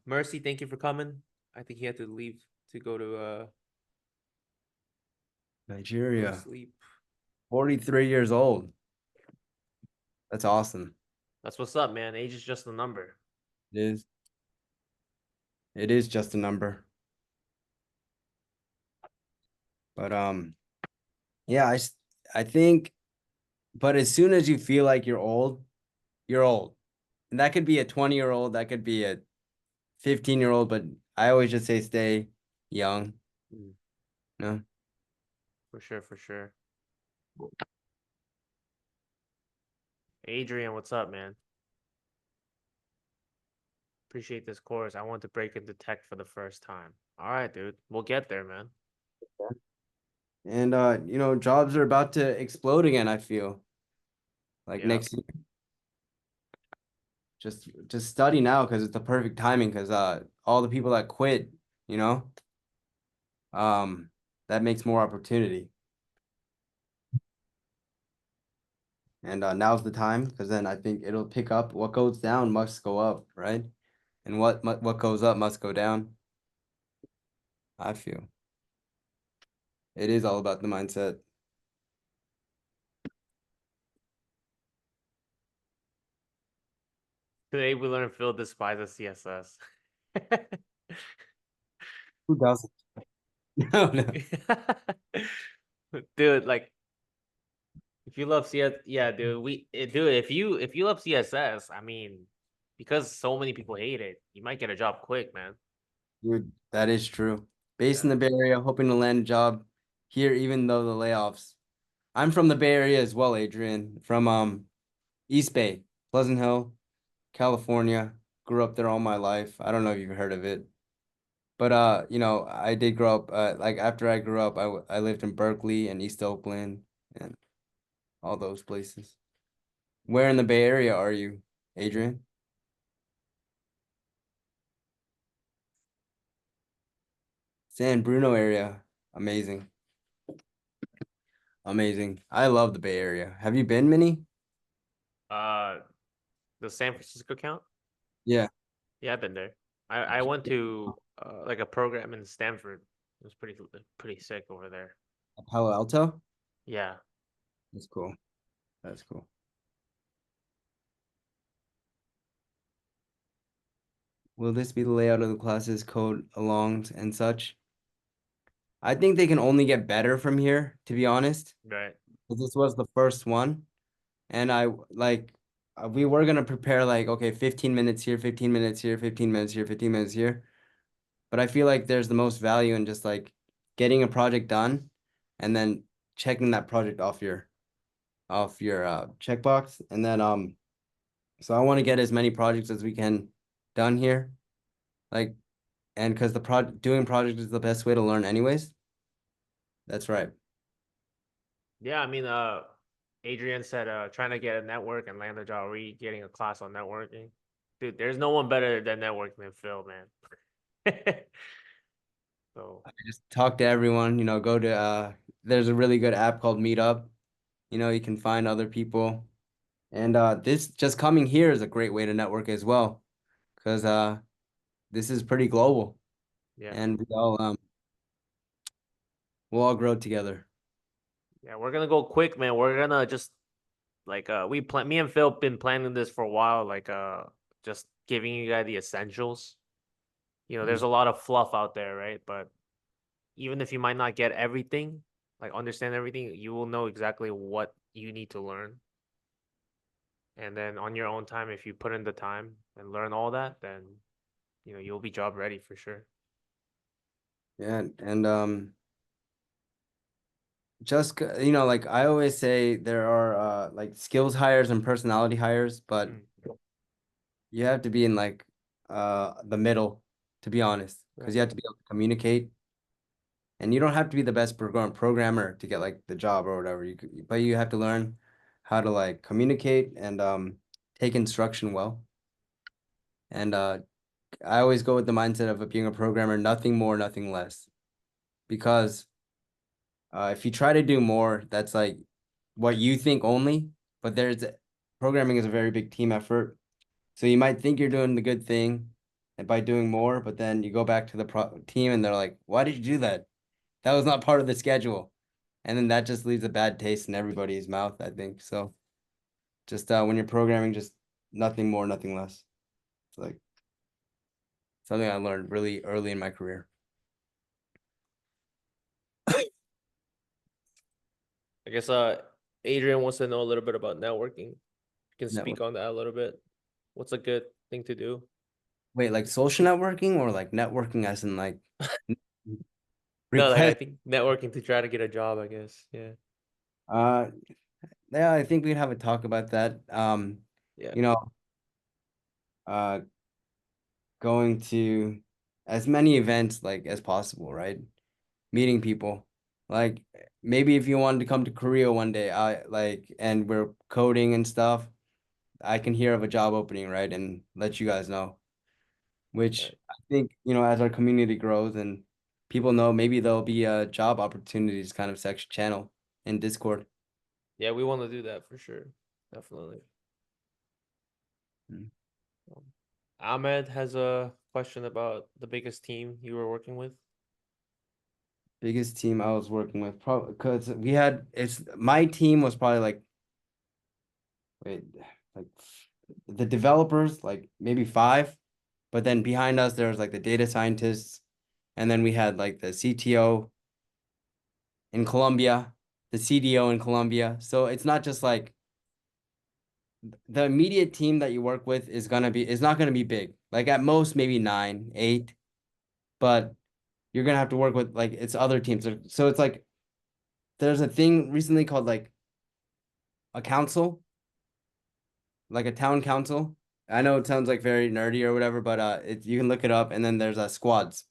Mercy, thank you for coming. I think he had to leave to go to Nigeria, sleep. 43 years old. That's awesome. That's what's up, man. Age is just a number. It is. It is just a number. But yeah, I think, but as soon as you feel like you're old, you're old. And that could be a 20-year-old, that could be a 15-year-old, but I always just say stay young. Mm, No. for sure, for sure. Adrian, what's up, man? Appreciate this course. I want to break into tech for the first time. All right, dude. We'll get there, man. And jobs are about to explode again, I feel. Like Yeah. next year. Just study now because it's the perfect timing because all the people that quit, you know, that makes more opportunity. And now's the time because then I think it'll pick up. What goes down must go up, right? And what goes up must go down. I feel it is all about the mindset. Today we learned Phil despises CSS. Who doesn't? No, no. Dude, like if you love CS, yeah, dude. Dude, if you love CSS, I mean, because so many people hate it, you might get a job quick, man. Dude, that is true. Based in Yeah, the Bay Area, hoping to land a job here, even though the layoffs. I'm from the Bay Area as well, Adrian, from East Bay, Pleasant Hill, California. Grew up there all my life. I don't know if you've heard of it. But I did grow up like after I grew up, I lived in Berkeley and East Oakland and all those places. Where in the Bay Area are you, Adrian? San Bruno area. Amazing. Amazing. I love the Bay Area. Have you been, Minnie? uh, the San Francisco count? Yeah. Yeah, I've been there. I went to like a program in Stanford. It was pretty sick over there. Palo Alto? Yeah, That's cool. That's cool. Will this be the layout of the classes, code alongs and such? I think they can only get better from here, to be honest. right. 'Cause this was the first one. And I like we were gonna prepare like okay, 15 minutes here, 15 minutes here, 15 minutes here, 15 minutes here. But I feel like there's the most value in just like getting a project done and then checking that project off your checkbox. And then so I want to get as many projects as we can done here. Like and because the doing project is the best way to learn anyways. That's right. Yeah, I mean, Adrian said, trying to get a network and land a job. Are you getting a class on networking? Dude, there's no one better than networking than Phil, man. So, I just talk to everyone, go to there's a really good app called Meetup. You can find other people. And this just coming here is a great way to network as well, because this is pretty global, yeah. and we'll all grow together. Yeah, we're gonna go quick, man. We're gonna just like me and Phil been planning this for a while, like just giving you guys the essentials. There's a lot of fluff out there, right? But even if you might not get everything, like understand everything, you will know exactly what you need to learn. And then on your own time, if you put in the time and learn all that, then you'll be job ready for sure. Yeah, and just like I always say, there are like skills hires and personality hires, but Mm, you have to be in like the middle, to be honest, because right. you have to be able to communicate, and you don't have to be the best programmer to get like the job or whatever. But you have to learn how to like communicate and take instruction well. And I always go with the mindset of being a programmer, nothing more, nothing less. Because if you try to do more, that's like what you think only, but programming is a very big team effort. So you might think you're doing the good thing and by doing more, but then you go back to the team and they're like, why did you do that? That was not part of the schedule. And then that just leaves a bad taste in everybody's mouth, I think. So just when you're programming, just nothing more, nothing less. It's like something I learned really early in my career. guess Adrian wants to know a little bit about networking. You can speak on that a little bit. What's a good thing to do? Wait, like social networking or like networking as in like No, like I request? think networking to try to get a job, I guess. Yeah. Uh, yeah, I think we'd have a talk about that. Yeah. You know, uh, going to as many events like as possible, right? Meeting people. Like maybe if you wanted to come to Korea one day, I like and we're coding and stuff, I can hear of a job opening, right? And let you guys know. Which Right. I think, as our community grows and people know, maybe there'll be a job opportunities kind of section channel in Discord. Yeah, we want to do that for sure. Definitely. Mm. Ahmed has a question about the biggest team you were working with. Biggest team I was working with, probably because my team was probably wait, like the developers, like maybe five, but then behind us there was like the data scientists, and then we had like the CTO in Colombia, the CDO in Colombia. So it's not just like the immediate team that you work with is not gonna be big. Like at most maybe 9, 8, but you're gonna have to work with like it's other teams. So it's like there's a thing recently called like a council, like a town council. I know it sounds like very nerdy or whatever, but you can look it up, and then there's squads.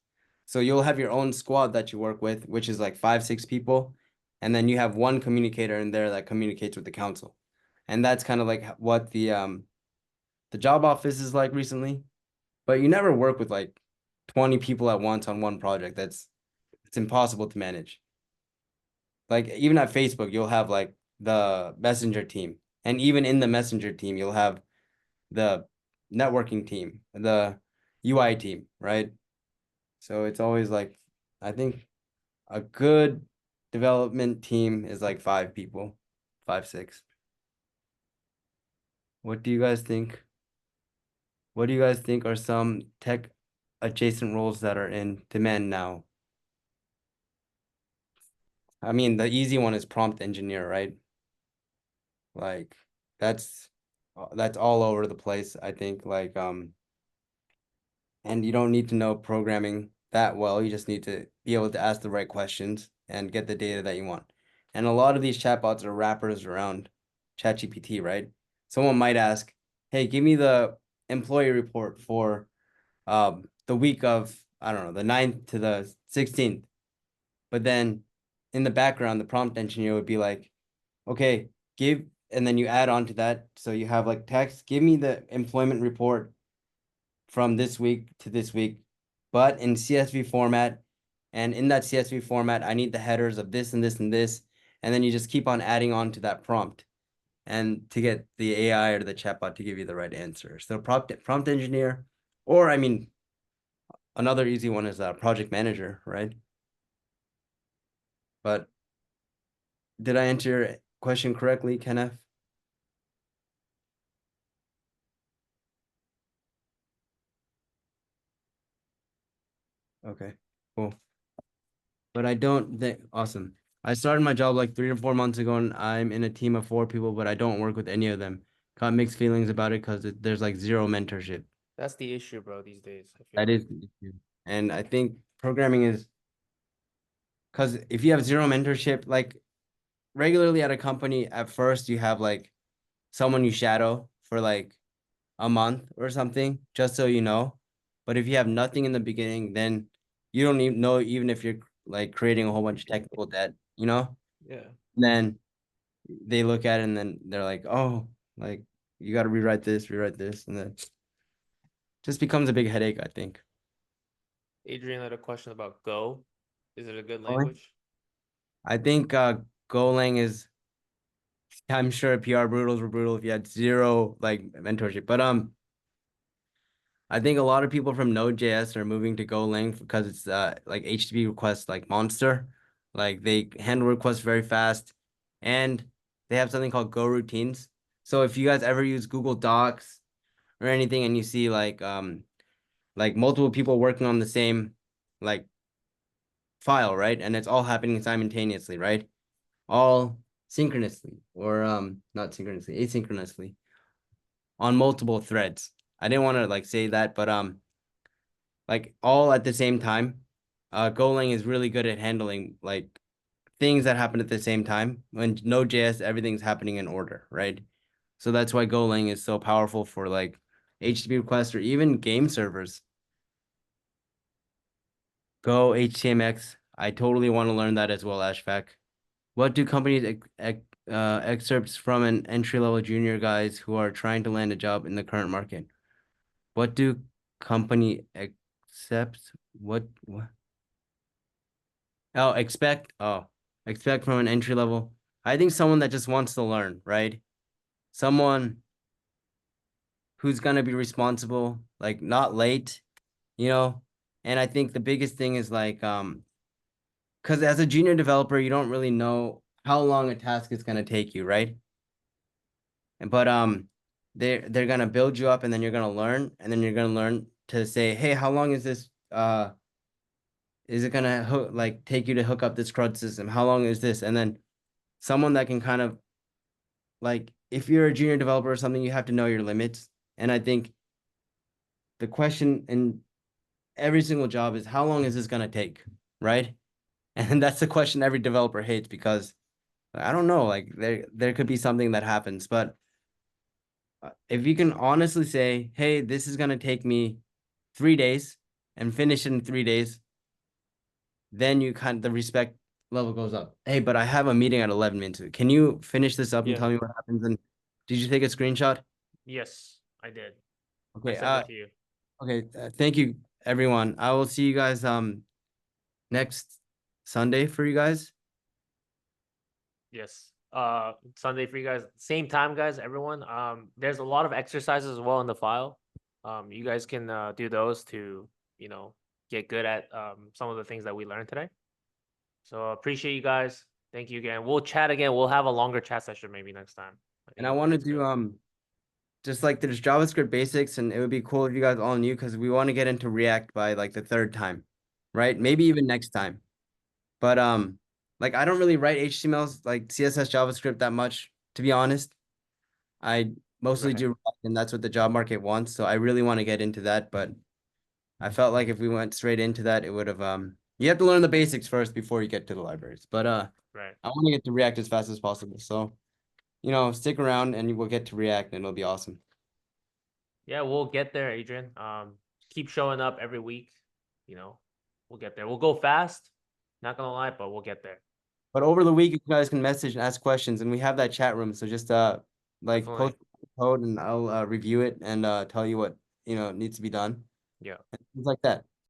So you'll have your own squad that you work with, which is like 5, 6 people, and then you have one communicator in there that communicates with the council. And that's kind of like what the job office is like recently. But you never work with like 20 people at once on one project. It's impossible to manage. Like even at Facebook, you'll have like the messenger team, and even in the messenger team, you'll have the networking team, the UI team, right? So it's always like, I think a good development team is like 5 people, 5, 6. What do you guys think? What do you guys think are some tech adjacent roles that are in demand now? I mean, the easy one is prompt engineer, right? Like that's all over the place, I think. Like and you don't need to know programming that well. You just need to be able to ask the right questions and get the data that you want. And a lot of these chatbots are wrappers around ChatGPT, right? Someone might ask, "Hey, give me the employee report for the week of, I don't know, the 9th to the 16th." But then in the background, the prompt engineer would be like, "Okay, and then you add on to that. So you have like text, give me the employment report from this week to this week, but in CSV format. And in that CSV format, I need the headers of this and this and this. And then you just keep on adding on to that prompt and to get the AI or the chatbot to give you the right answer. So prompt engineer, or I mean, another easy one is a project manager, right? But did I answer your question correctly, Kenneth? Okay, cool. But I don't think, awesome. I started my job like 3 to 4 months ago, and I'm in a team of 4 people, but I don't work with any of them. Got mixed feelings about it because there's like zero mentorship. That's the issue, bro, these days, I feel That like. is the issue. And I think programming is because if you have zero mentorship, like regularly at a company, at first you have like someone you shadow for like a month or something, just so you know. But if you have nothing in the beginning, then you don't even know, even if you're like creating a whole bunch of technical debt, you know? Yeah. Then they look at it and then they're like, oh, like you got to rewrite this, and then just becomes a big headache, I think. Adrian had a question about Go. Is it a good Going? language? I think Golang is, I'm sure PR brutals were brutal if you had zero like mentorship. But I think a lot of people from Node.js are moving to Golang because it's like HTTP requests like monster. Like they handle requests very fast, and they have something called Go routines. So if you guys ever use Google Docs or anything and you see like multiple people working on the same like file, right? And it's all happening simultaneously, right? All synchronously or not synchronously, asynchronously on multiple threads. I didn't want to like say that, but like all at the same time. Golang is really good at handling like things that happen at the same time. When Node.js, everything's happening in order, right? So that's why Golang is so powerful for like HTTP requests or even game servers. Go HTMX. I totally want to learn that as well, Ashfaq. What do companies excerpts from an entry-level junior guys who are trying to land a job in the current market? What do company accepts? What? Oh, expect from an entry level. I think someone that just wants to learn, right? Someone who's gonna be responsible, like not late, you know? And I think the biggest thing is like, because as a junior developer, you don't really know how long a task is gonna take you, right? But they're gonna build you up and then you're gonna learn, and then you're gonna learn to say, hey, how long is this is it gonna like take you to hook up this CRUD system? How long is this? And then someone that can kind of like if you're a junior developer or something, you have to know your limits. And I think the question in every single job is how long is this gonna take, right? And that's the question every developer hates because I don't know, like there could be something that happens, but if you can honestly say, hey, this is gonna take me 3 days and finish it in 3 days, then you kind of the respect level goes up. Hey, but I have a meeting at 11 minutes. Can you finish this up and Yeah. tell me what happens? And did you take a screenshot? Yes, I did. I Okay. sent it to you. Okay. Thank you, everyone. I will see you guys next Sunday for you guys. Yes. Sunday for you guys. Same time, guys, everyone. There's a lot of exercises as well in the file. You guys can do those to, get good at some of the things that we learned today. So appreciate you guys. Thank you again. We'll chat again. We'll have a longer chat session maybe next time. And I want to That's good. do just like there's JavaScript basics, and it would be cool if you guys all knew because we want to get into React by like the third time, right? Maybe even next time. But like I don't really write HTMLs like CSS JavaScript that much, to be honest. I mostly Right. do React, and that's what the job market wants. So I really want to get into that, but I felt like if we went straight into that, it would have you have to learn the basics first before you get to the libraries. But Right. I want to get to React as fast as possible. So, stick around and we'll get to React and it'll be awesome. Yeah, we'll get there, Adrian. Keep showing up every week. We'll get there. We'll go fast. Not gonna lie, but we'll get there. But over the week, you guys can message and ask questions, and we have that chat room. So just like Definitely. post code, and I'll review it and tell you what needs to be done. Yeah. Things like that.